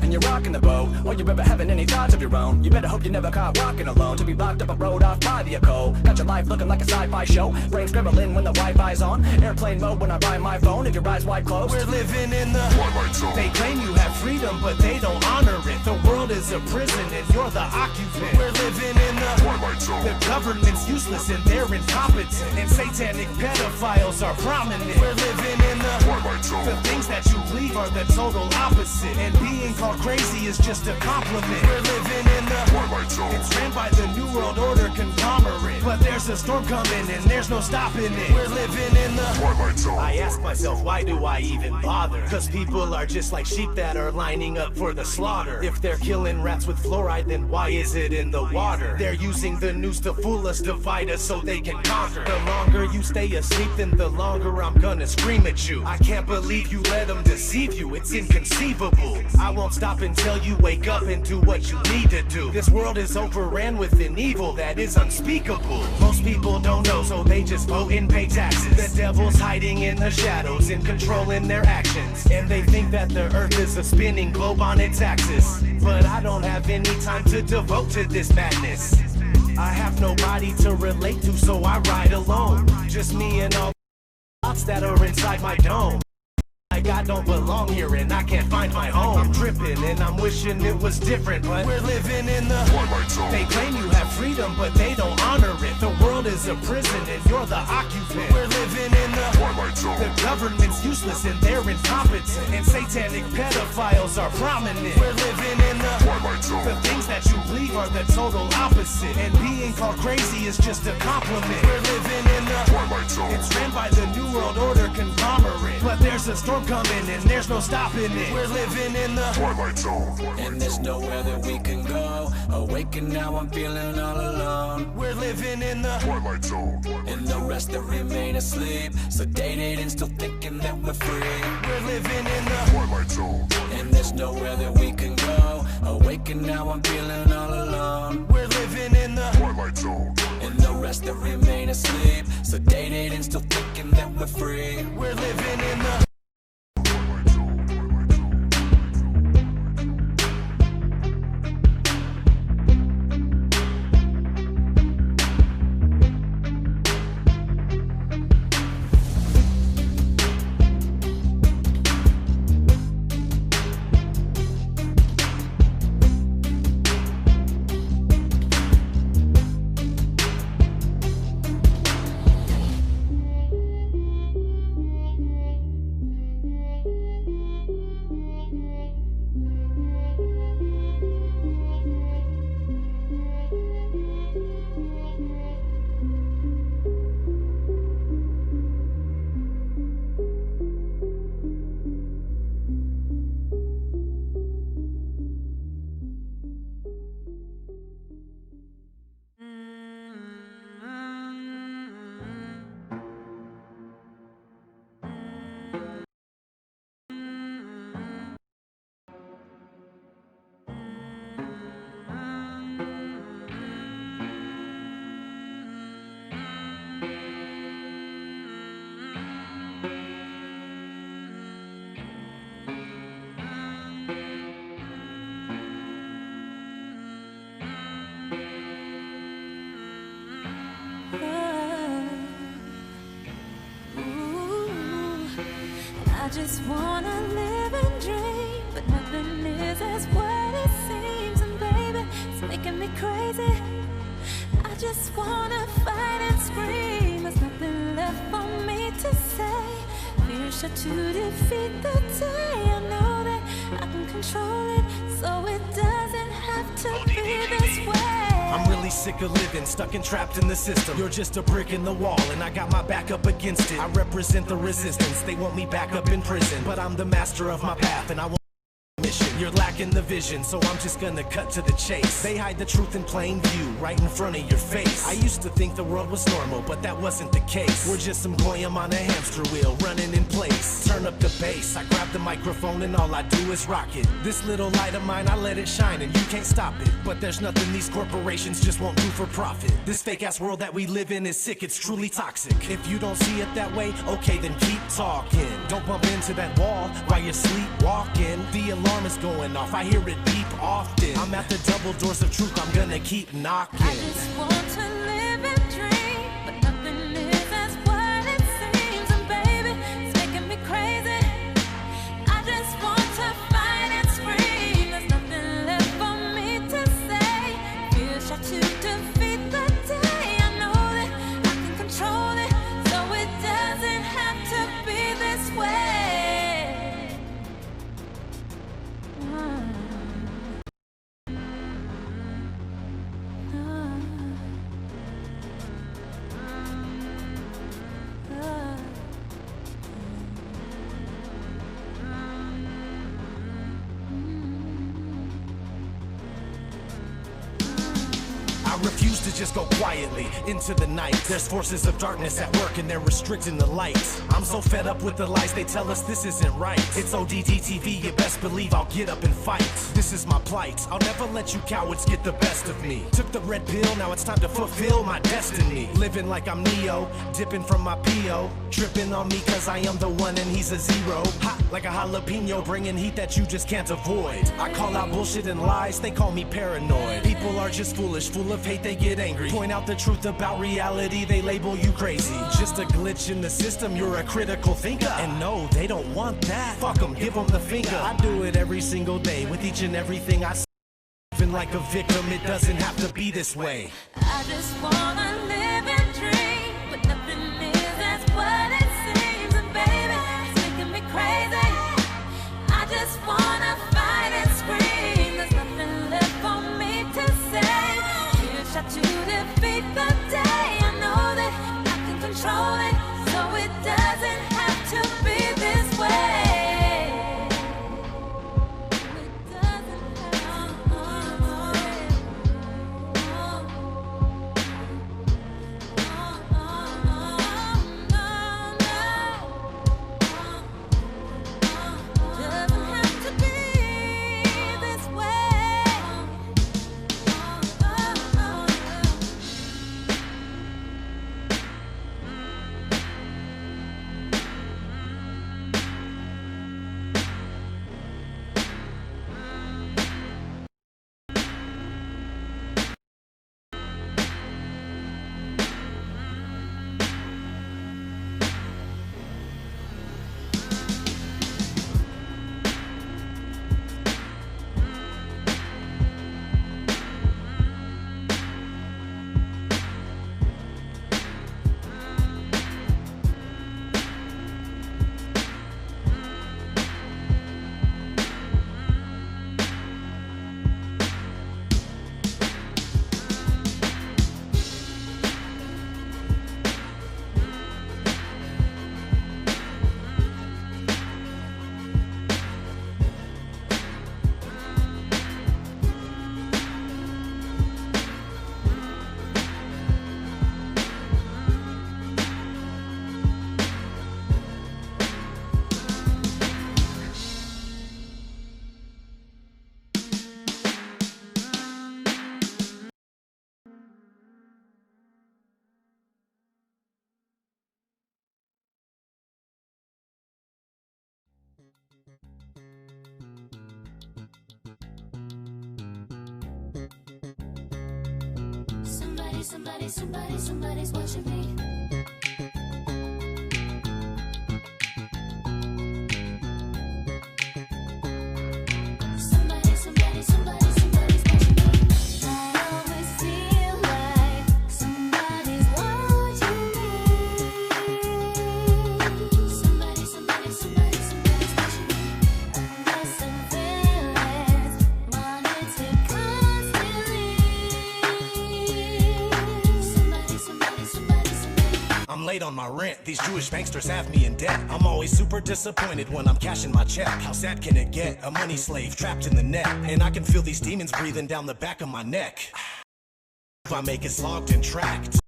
S19: and you're rocking the boat, or you're ever having any thoughts of your own, you better hope you never caught walking alone. To be locked up a road off by the Echo. Got your life looking like a sci-fi show. Brain scrambling when the Wi-Fi's on. Airplane mode when I ride my phone. If your eyes wide closed.
S3: We're living in the
S8: Twilight Zone.
S3: They claim you have freedom but they don't honor it. The world is a prison and you're the occupant. We're living in the
S8: Twilight Zone.
S3: The government's useless and they're incompetent. And satanic pedophiles are prominent. We're living in the
S8: Twilight Zone.
S3: The things that you believe are the total opposite. And being called crazy is just a compliment. We're living in the
S8: Twilight Zone.
S3: It's ran by the New World Order conglomerate. But there's a storm coming and there's no stopping it. We're living in the
S8: Twilight Zone.
S3: I ask myself, why do I even bother? Cause people are just like sheep that are lining up for the slaughter. If they're killing rats with fluoride, then why is it in the water? They're using the news to fool us, divide us so they can conquer. The longer you stay asleep, then the longer I'm gonna scream at you. I can't believe you let them deceive you, it's inconceivable. I won't stop until you wake up and do what you need to do. This world is overran with an evil that is unspeakable. Most people don't know, so they just vote and pay taxes. The devil's hiding in the shadows and controlling their actions. And they think that the earth is a spinning globe on its axis. But I don't have any time to devote to this madness. I have nobody to relate to, so I ride alone. Just me and all thoughts that are inside my dome. Like I don't belong here and I can't find my home. I'm tripping and I'm wishing it was different, but we're living in the Twilight Zone. They claim you have freedom, but they don't honor it. The world is a prison and you're the occupant. We're living in the Twilight Zone. The government's useless and they're incompetent, and satanic pedophiles are prominent. We're living in the Twilight Zone. The things that you believe are the total opposite, and being called crazy is just a compliment. We're living in the Twilight Zone. It's ran by the New World Order conglomerate, but there's a storm coming and there's no stopping it. We're living in the Twilight Zone,
S19: and there's nowhere that we can go. Awaken now, I'm feeling all alone.
S3: We're living in the Twilight Zone,
S19: and the rest that remain asleep, sedated and still thinking that we're free.
S3: We're living in the Twilight Zone,
S19: and there's nowhere that we can go. Awaken now, I'm feeling all alone.
S3: We're living in the
S8: Twilight Zone,
S19: and the rest that remain asleep, sedated and still thinking that we're free.
S3: We're living in the
S20: I just wanna live and dream, but nothing is as what it seems. And baby, it's making me crazy. I just wanna fight and scream. There's nothing left for me to say. Fear shot to defeat the day. I know that I can control it, so it doesn't have to be this way.
S3: I'm really sick of living, stuck and trapped in the system. You're just a brick in the wall, and I got my back up against it. I represent the resistance, they want me back up in prison, but I'm the master of my path, and I won't mission. You're lacking the vision, so I'm just gonna cut to the chase. They hide the truth in plain view, right in front of your face. I used to think the world was normal, but that wasn't the case. We're just some goyim on a hamster wheel, running in place. Turn up the bass, I grab the microphone and all I do is rock it. This little light of mine, I let it shine and you can't stop it. But there's nothing these corporations just won't do for profit. This fake ass world that we live in is sick, it's truly toxic. If you don't see it that way, okay then keep talking. Don't bump into that wall while you're sleepwalking. The alarm is going off, I hear it beep often. I'm at the double doors of truth, I'm gonna keep knocking.
S20: I just want to live and dream, but nothing is as what it seems. And baby, it's making me crazy. I just want to fight and scream. There's nothing left for me to say. Fear shot to defeat the day. I know that I can control it, so it doesn't have to be this way.
S3: I refuse to just go quietly into the night. There's forces of darkness at work and they're restricting the light. I'm so fed up with the lies they tell us this isn't right. It's ODD TV, you best believe I'll get up and fight. This is my plight, I'll never let you cowards get the best of me. Took the red pill, now it's time to fulfill my destiny. Living like I'm Neo, dipping from my P.O. Tripping on me cause I am the one and he's a zero. Hot like a jalapeno, bringing heat that you just can't avoid. I call out bullshit and lies, they call me paranoid. People are just foolish, full of hate, they get angry. Point out the truth about reality, they label you crazy. Just a glitch in the system, you're a critical thinker. And no, they don't want that. Fuck them, give them the finger. I do it every single day with each and everything I say. Living like a victim, it doesn't have to be this way.
S20: I just wanna live and dream, but nothing is as what it seems. And baby, it's making me crazy. I just wanna fight and scream. There's nothing left for me to say. Here's shot to defeat the day. I know that I can control it, so it doesn't have to be this way.
S21: Somebody's watching me. Somebody's watching me. I always feel like somebody's watching me. Somebody's watching me. Unless some villains monitor constantly.
S3: I'm late on my rent, these Jewish banksters have me in debt. I'm always super disappointed when I'm cashing my check. How sad can it get? A money slave trapped in the net. And I can feel these demons breathing down the back of my neck. If I make it's logged and tracked.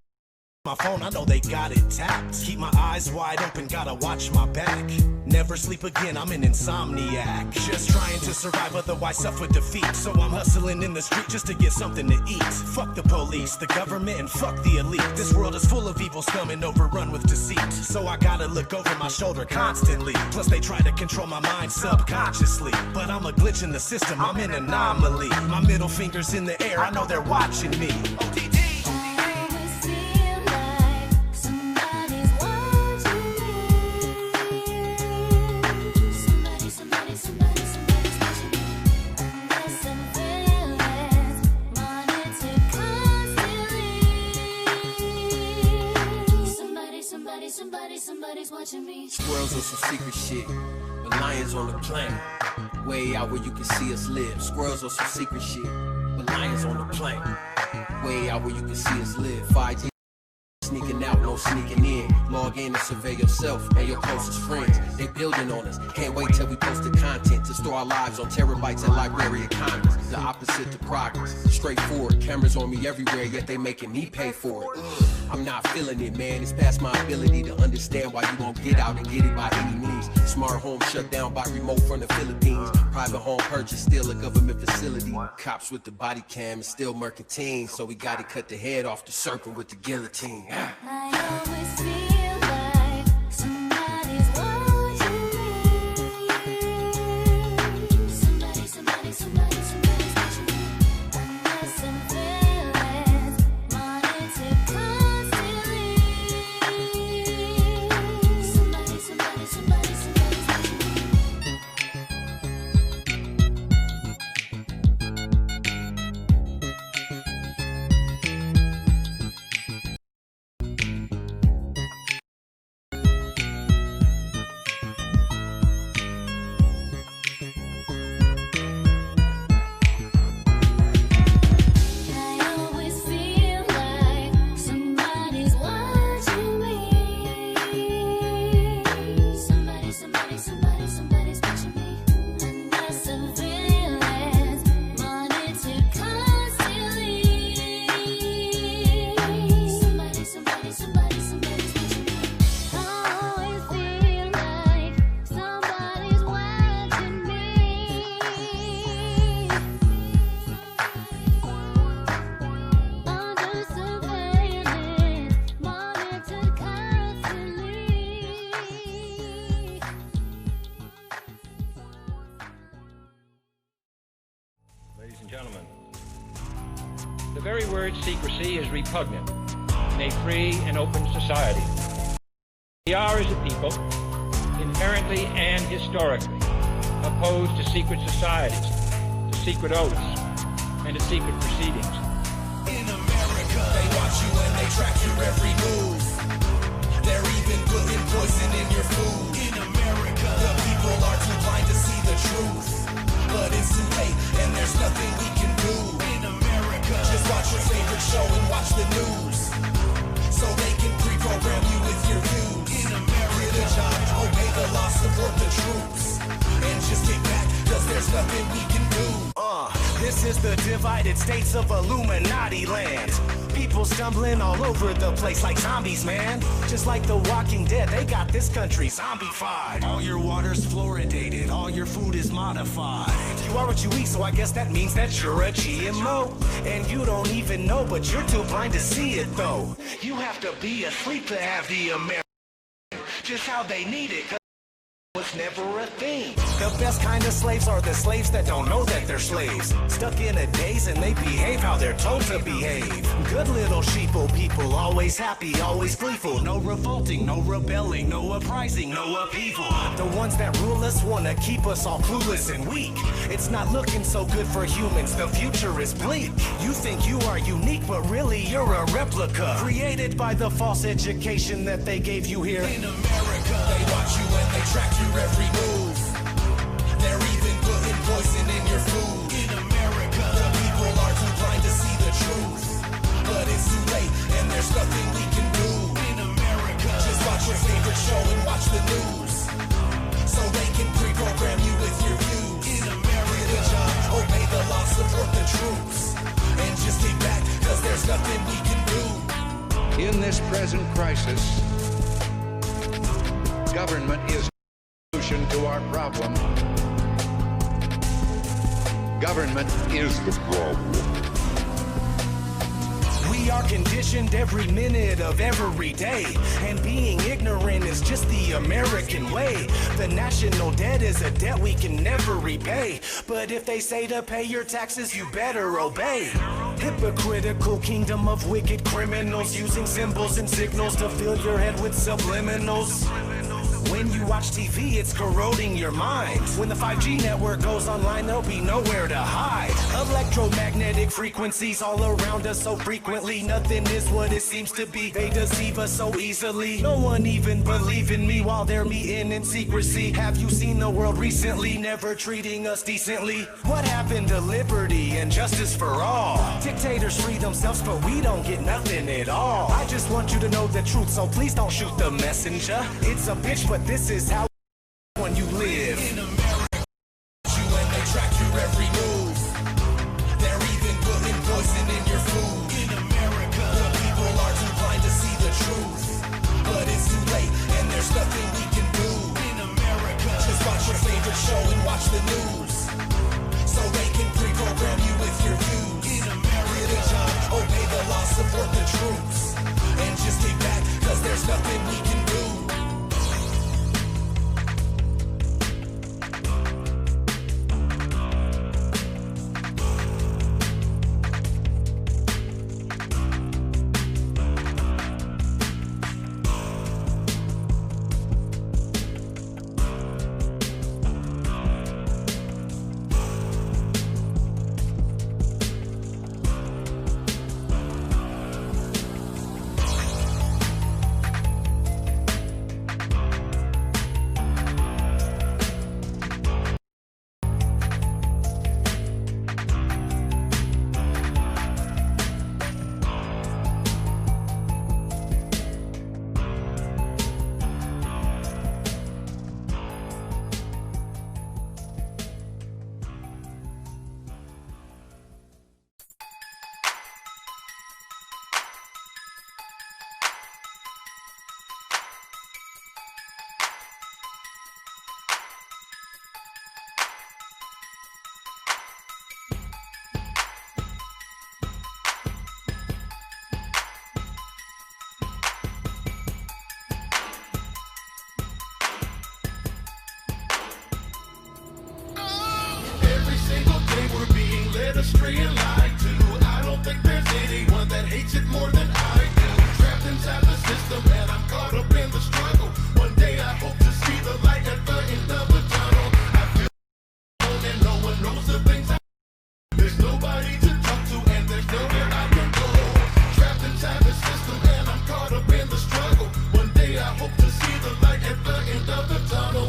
S3: My phone, I know they got it tapped. Keep my eyes wide open, gotta watch my back. Never sleep again, I'm an insomniac. Just trying to survive, otherwise suffer defeat. So I'm hustling in the street just to get something to eat. Fuck the police, the government, and fuck the elite. This world is full of evil scum and overrun with deceit. So I gotta look over my shoulder constantly. Plus they try to control my mind subconsciously. But I'm a glitch in the system, I'm an anomaly. My middle finger's in the air, I know they're watching me. ODD.
S21: Somebody's watching me.
S10: Squirrels on some secret shit, but lions on the plane. Way out where you can see us live. Squirrels on some secret shit, but lions on the plane. Way out where you can see us live. 5G sneaking out, no sneaking in. Log in and survey yourself and your closest friends. They building on us. Can't wait till we post the content to store our lives on terabytes at Library of Congress. The opposite to progress. Straightforward. Cameras on me everywhere, yet they making me pay for it. I'm not feeling it, man. It's past my ability to understand why you won't get out and get it by any means. Smart home shut down by remote from the Philippines. Private home purchase, still a government facility. Cops with the body cam is still murking teens. So we gotta cut the head off the serpent with the guillotine.
S21: I always feel like somebody's watching me. Somebody's watching me. Under surveillance, monitored constantly. Somebody's watching me. I always feel like somebody's watching me. Somebody's watching me. Under surveillance, monitored constantly. Somebody's watching me. I always feel like somebody's watching me. Under surveillance, monitored constantly.
S4: Ladies and gentlemen, the very word secrecy is repugnant in a free and open society. We are, as a people, inherently and historically opposed to secret societies, to secret oaths, and to secret proceedings.
S22: In America, they watch you and they track your every move. They're even putting poison in your food. In America, the people are too blind to see the truth. But it's too late and there's nothing we can do. In America, just watch your favorite show and watch the news. So they can pre-program you with your views. In America, get a job, obey the law, support the troops. And just kick back, cause there's nothing we can do.
S3: This is the divided states of Illuminati land. People stumbling all over the place like zombies, man. Just like the Walking Dead, they got this country zombified. All your water's fluoridated, all your food is modified. You are what you eat, so I guess that means that you're a GMO. And you don't even know, but you're too blind to see it though. You have to be asleep to have the American, just how they need it. Was never a thing. The best kind of slaves are the slaves that don't know that they're slaves. Stuck in a daze and they behave how they're told to behave. Good little sheeple people, always happy, always gleeful. No revolting, no rebelling, no uprising, no upheaval. The ones that rule us wanna keep us all clueless and weak. It's not looking so good for humans, the future is bleak. You think you are unique, but really you're a replica. Created by the false education that they gave you here.
S22: In America, they watch you and they track your every move. They're even putting poison in your food. In America, the people are too blind to see the truth. But it's too late and there's nothing we can do. In America, just watch your favorite show and watch the news. So they can pre-program you with your views. In America, get a job, obey the law, support the troops. And just get back, cause there's nothing we can do.
S23: In this present crisis, government is the solution to our problem. Government is the problem.
S3: We are conditioned every minute of every day, and being ignorant is just the American way. The national debt is a debt we can never repay, but if they say to pay your taxes, you better obey. Hypocritical kingdom of wicked criminals, using symbols and signals to fill your head with subliminals. When you watch TV, it's corroding your mind. When the 5G network goes online, there'll be nowhere to hide. Electromagnetic frequencies all around us so frequently. Nothing is what it seems to be. They deceive us so easily. No one even believe in me while they're meeting in secrecy. Have you seen the world recently? Never treating us decently. What happened to liberty and justice for all? Dictators free themselves, but we don't get nothing at all. I just want you to know the truth, so please don't shoot the messenger. It's a bitch, but this is how when you live.
S22: In America, you and they track your every move. They're even putting poison in your food. In America, the people are too blind to see the truth. But it's too late, and there's nothing we can do. In America, just watch your favorite show and watch the news, so they can pre-program you with your views. In America, get a job, obey the law, support the troops, and just get back, cause there's nothing we can do. Astray and lied to. I don't think there's anyone that hates it more than I do. Trapped inside the system and I'm caught up in the struggle. One day I hope to see the light at the end of the tunnel. I feel alone and no one knows the things I do. There's nobody to talk to and there's nowhere I can go. Trapped inside the system and I'm caught up in the struggle. One day I hope to see the light at the end of the tunnel.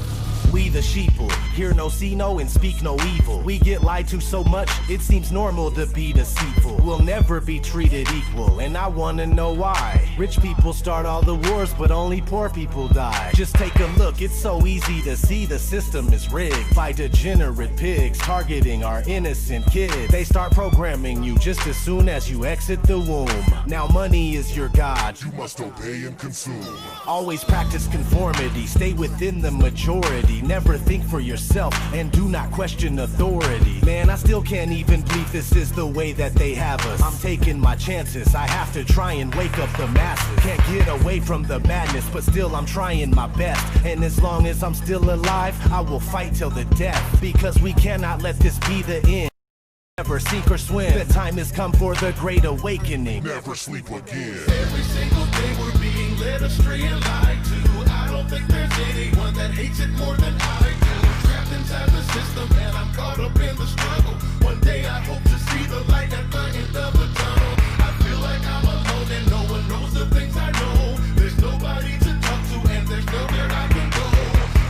S3: We the sheeple, hear no, see no, and speak no evil. We get lied to so much, it seems normal to be deceitful. We'll never be treated equal, and I wanna know why. Rich people start all the wars, but only poor people die. Just take a look, it's so easy to see the system is rigged by degenerate pigs targeting our innocent kids. They start programming you just as soon as you exit the womb. Now money is your god, you must obey and consume. Always practice conformity, stay within the majority. Never think for yourself and do not question authority. Man, I still can't even believe this is the way that they have us. I'm taking my chances, I have to try and wake up the masses. Can't get away from the madness, but still I'm trying my best. And as long as I'm still alive, I will fight till the death. Because we cannot let this be the end. Never sink or swim. The time has come for the great awakening.
S8: Never sleep again.
S22: Every single day we're being led astray and lied to. I don't think there's anyone that hates it more than I do. Trapped inside the system and I'm caught up in the struggle. One day I hope to see the light at the end of the tunnel. I feel like I'm alone and no one knows the things I know. There's nobody to talk to and there's nowhere I can go.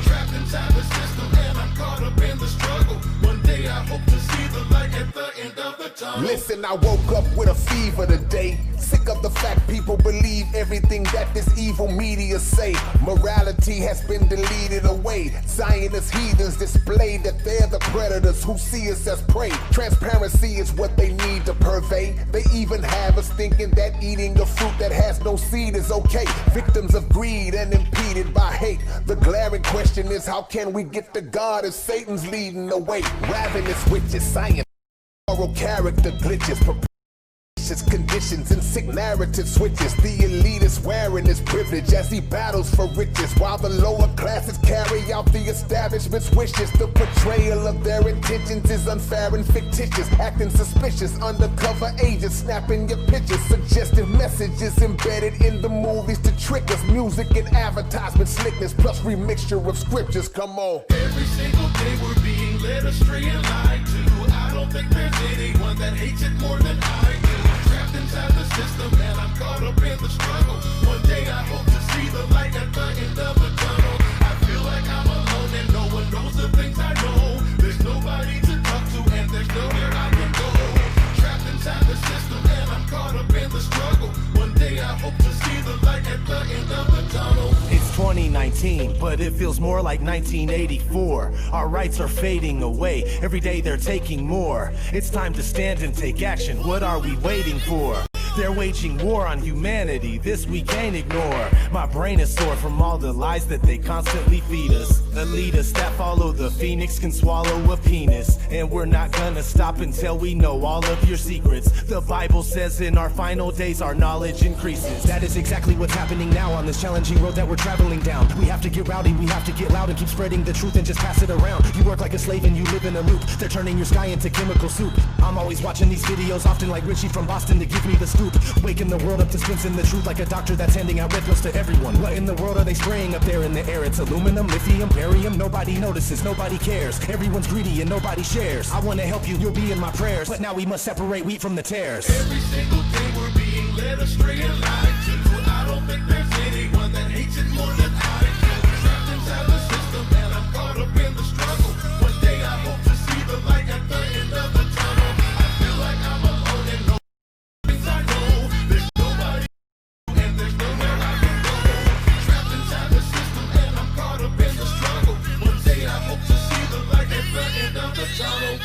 S22: Trapped inside the system and I'm caught up in the struggle. One day I hope to see the light at the end of the tunnel.
S5: Listen, I woke up with a fever today. Sick of the fact people believe everything that this evil media say. Morality has been deleted away. Zionist heathens display that they're the predators who see us as prey. Transparency is what they need to purvey. They even have us thinking that eating a fruit that has no seed is okay. Victims of greed and impeded by hate. The glaring question is, how can we get to God if Satan's leading the way? Ravenous witches, science, moral character glitches, vicious conditions and sick narrative switches. The elite is wearing his privilege as he battles for riches, while the lower classes carry out the establishment's wishes. The portrayal of their intentions is unfair and fictitious, acting suspicious, undercover agents snapping your pictures, suggestive messages embedded in the movies to trick us, music and advertisement slickness, plus remixture of scriptures. Come on.
S2: Every single day we're being led astray and lied to. I don't think there's anyone that hates it more than I do. Trapped inside the system and I'm caught up in the struggle. One day I hope to see the light at the end of the tunnel. I feel like I'm alone and no one knows the things I know. There's nobody to talk to and there's nowhere I can go. Trapped inside the system and I'm caught up in the struggle. One day I hope to see the light at the end of the tunnel.
S3: It's 2019, but it feels more like 1984. Our rights are fading away, every day they're taking more. It's time to stand and take action, what are we waiting for? They're waging war on humanity, this we can't ignore. My brain is sore from all the lies that they constantly feed us. Elitists that follow the phoenix can swallow a penis. And we're not gonna stop until we know all of your secrets. The Bible says in our final days our knowledge increases. That is exactly what's happening now on this challenging road that we're traveling down. We have to get rowdy, we have to get loud and keep spreading the truth and just pass it around. You work like a slave and you live in a loop. They're turning your sky into chemical soup. I'm always watching these videos, often like Richie from Boston, to give me the scoop. Waking the world up, dispensing the truth like a doctor that's handing out red pills to everyone. What in the world are they spraying up there in the air? It's aluminum, lithium, barium. Nobody notices, nobody cares. Everyone's greedy and nobody shares. I want to help you, you'll be in my prayers. But now we must separate wheat from the tares.
S2: Every single day we're being led astray and lied to. I don't think there's anyone that hates it more than I do. Trapped inside the system and I'm caught up in the struggle. One day I hope to see the light at the end of the tunnel. I feel like I'm alone and no things I know. There's nobody and there's nowhere I can go. Trapped inside the system and I'm caught up in the struggle. One day I hope to see the light at the end of the tunnel.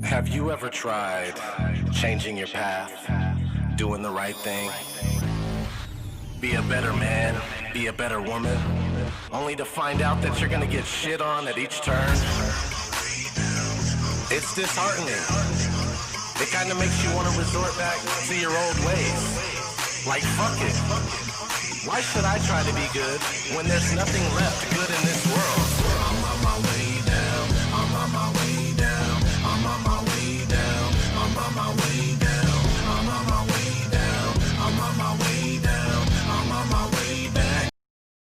S1: Have you ever tried changing your path, doing the right thing? Be a better man, be a better woman, only to find out that you're gonna get shit on at each turn? It's disheartening. It kinda makes you wanna resort back to your old ways. Like, fuck it. Why should I try to be good when there's nothing left good in this world? I'm on my way down, I'm on my way down, I'm on my way down, I'm on my way down, I'm on my way down, I'm on my way down, I'm on my way back.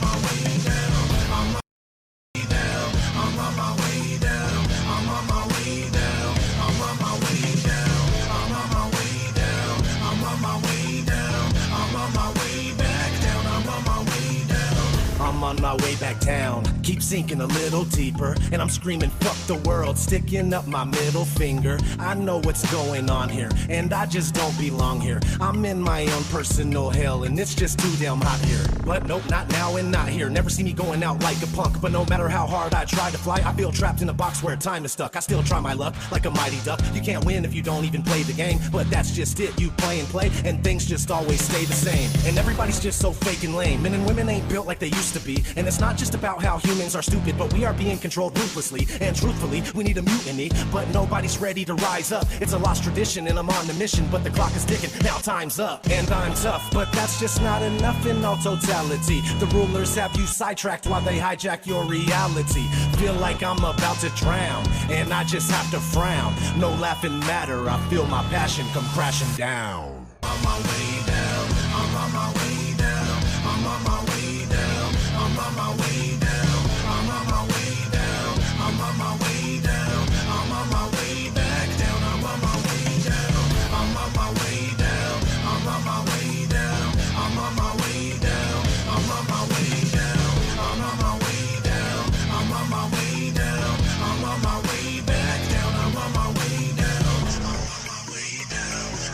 S1: My way down, I'm on my way down, I'm on my way down, I'm on my way down, I'm on my way down, I'm on my way down, I'm on my way down, I'm on my way back down, I'm on my way down.
S3: I'm on my way back down, keep sinking a little deeper, and I'm screaming fuck the world, sticking up my middle finger. I know what's going on here, and I just don't belong here. I'm in my own personal hell, and it's just too damn hot here. But nope, not now and not here. Never see me going out like a punk, but no matter how hard I try to fly, I feel trapped in a box where time is stuck. I still try my luck like a mighty duck. You can't win if you don't even play the game, but that's just it. You play and play, and things just always stay the same. And everybody's just so fake and lame. Men and women ain't built like they used to be, and it's not not just about how humans are stupid, but we are being controlled ruthlessly. And truthfully, we need a mutiny, but nobody's ready to rise up. It's a lost tradition and I'm on the mission, but the clock is ticking, now time's up. And I'm tough, but that's just not enough in all totality. The rulers have you sidetracked while they hijack your reality. Feel like I'm about to drown, and I just have to frown. No laughing matter, I feel my passion come crashing down.
S2: On my way down, I'm on my way down, I'm on my way down, I'm on my way down, I'm on my way down, I'm on my way down, I'm on my way back down, I'm on my way down, I'm on my way down, I'm on my way down, I'm on my way down, I'm on my way down, I'm on my way down, I'm on my way down, I'm on my way back down, I'm on my way down,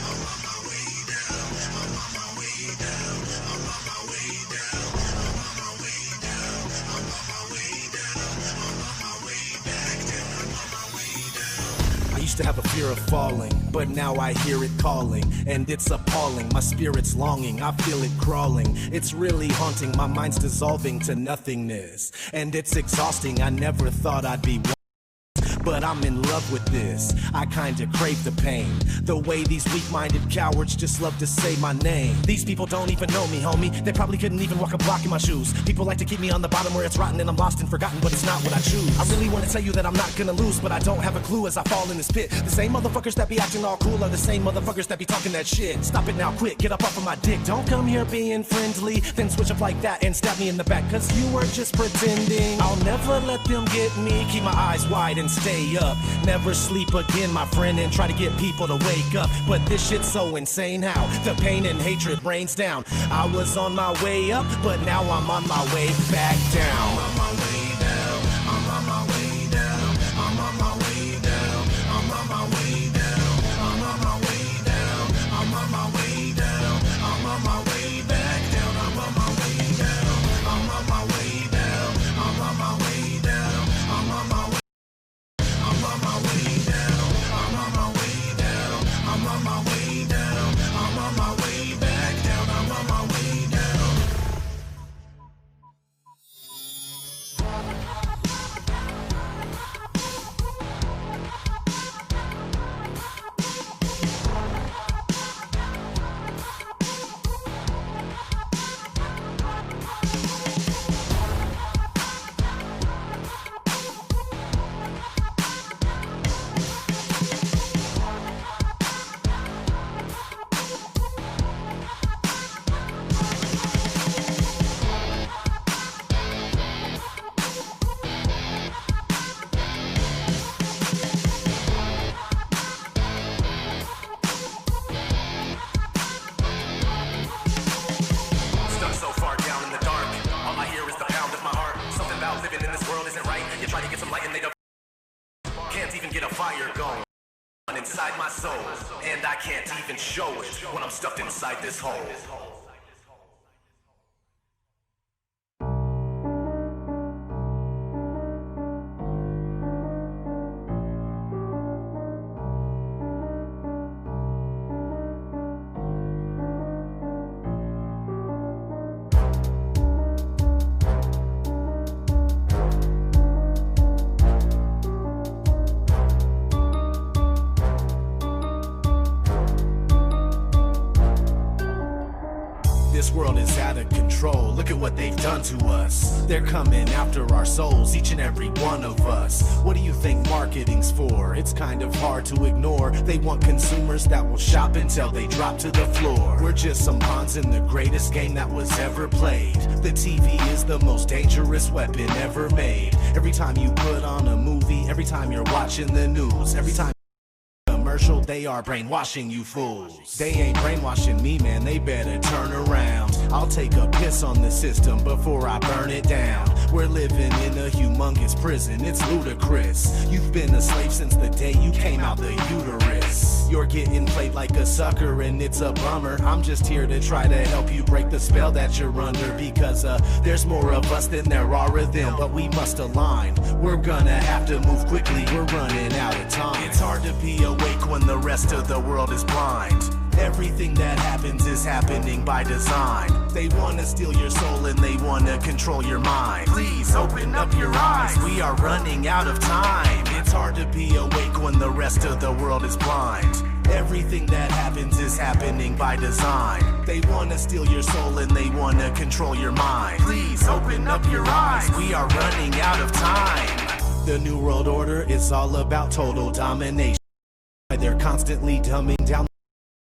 S2: I'm on my way down, I'm on my way down, I'm on my way down, I'm on my way down, I'm on my way down, I'm on my way down, I'm on my way back down, I'm on my way down.
S3: I used to have a fear of falling, but now I hear it calling, and it's appalling. My spirit's longing, I feel it crawling. It's really haunting, my mind's dissolving to nothingness, and it's exhausting. I never thought I'd be one, but I'm in love with this. I kinda crave the pain, the way these weak-minded cowards just love to say my name. These people don't even know me, homie. They probably couldn't even walk a block in my shoes. People like to keep me on the bottom where it's rotten and I'm lost and forgotten, but it's not what I choose. I really wanna tell you that I'm not gonna lose, but I don't have a clue as I fall in this pit. The same motherfuckers that be acting all cool are the same motherfuckers that be talking that shit. Stop it now, quick, get up off of my dick. Don't come here being friendly, then switch up like that and stab me in the back, cause you were just pretending. I'll never let them get me, keep my eyes wide and stay up. Never sleep again, my friend, and try to get people to wake up. But this shit's so insane how the pain and hatred rains down. I was on my way up, but now I'm on my way back down.
S2: I'm on my way down, I'm on my way down, I'm on my way down, I'm on my way down, I'm on my way down, I'm on my way down, I'm on my way back down, I'm on my way down, I'm on my way down, I'm on my way down, I'm on my way. I'm on my way down, I'm on my way down, I'm on my way down, I'm on my way back down, I'm on my way down.
S3: Stuck so far down in the dark, all I hear is the pound of my heart. Something about living in this world isn't right. You try to get some light and they don't. Can't even get a fire going inside my soul, and I can't even show it when I'm stuffed inside this hole. This world is out of control, look at what they've done to us. They're coming after our souls, each and every one of us. What do you think marketing's for? It's kind of hard to ignore. They want consumers that will shop until they drop to the floor. We're just some pawns in the greatest game that was ever played. The TV is the most dangerous weapon ever made. Every time you put on a movie, every time you're watching the news, every time commercial, they are brainwashing you fools. They ain't brainwashing me, man, they better turn around. I'll take a piss on the system before I burn it down. We're living in a humongous prison, it's ludicrous. You've been a slave since the day you came out the uterus. You're getting played like a sucker and it's a bummer. I'm just here to try to help you break the spell that you're under, because there's more of us than there are of them, but we must align. We're gonna have to move quickly, we're running out of time. It's hard to be awake when the rest of the world is blind. Everything that happens is happening by design. They wanna steal your soul and they wanna control your mind. Please open up your eyes, we are running out of time. It's hard to be awake when the rest of the world is blind. Everything that happens is happening by design. They wanna steal your soul and they wanna control your mind. Please open up your eyes, we are running out of time. The New World Order is all about total domination. They're constantly dumbing down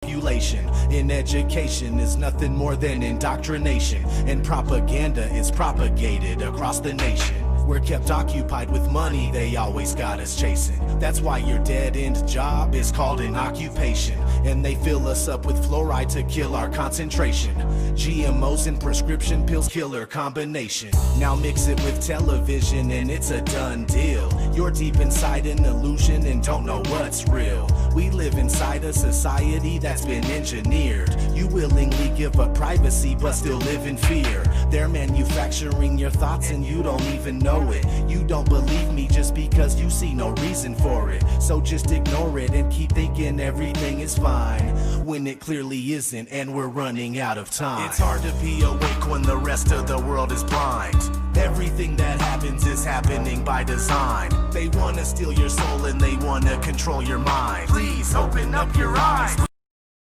S3: population. In education is nothing more than indoctrination, and propaganda is propagated across the nation. We're kept occupied with money, they always got us chasing. That's why your dead-end job is called an occupation. And they fill us up with fluoride to kill our concentration. GMOs and prescription pills, killer combination. Now mix it with television and it's a done deal. You're deep inside an illusion and don't know what's real. We live inside a society that's been engineered. You willingly give up privacy but still live in fear. They're manufacturing your thoughts and you don't even know it. You don't believe me just because you see no reason for it. So just ignore it and keep thinking everything is fine, when it clearly isn't and we're running out of time. It's hard to be awake when the rest of the world is blind. Everything that happens is happening by design. They wanna steal your soul and they wanna control your mind. Please open up your eyes, we're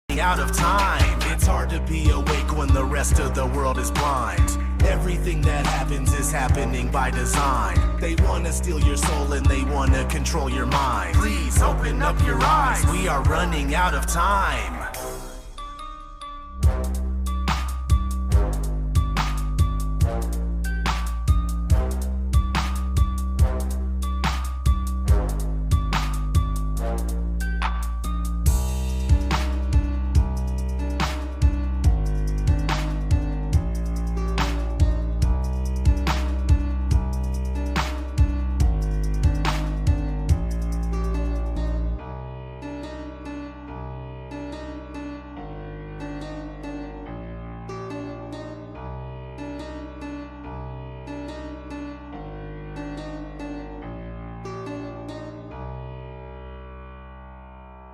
S3: running out of time. It's hard to be awake when the rest of the world is blind. Everything that happens is happening by design. They wanna steal your soul and they wanna control your mind. Please open up your eyes, we are running out of time.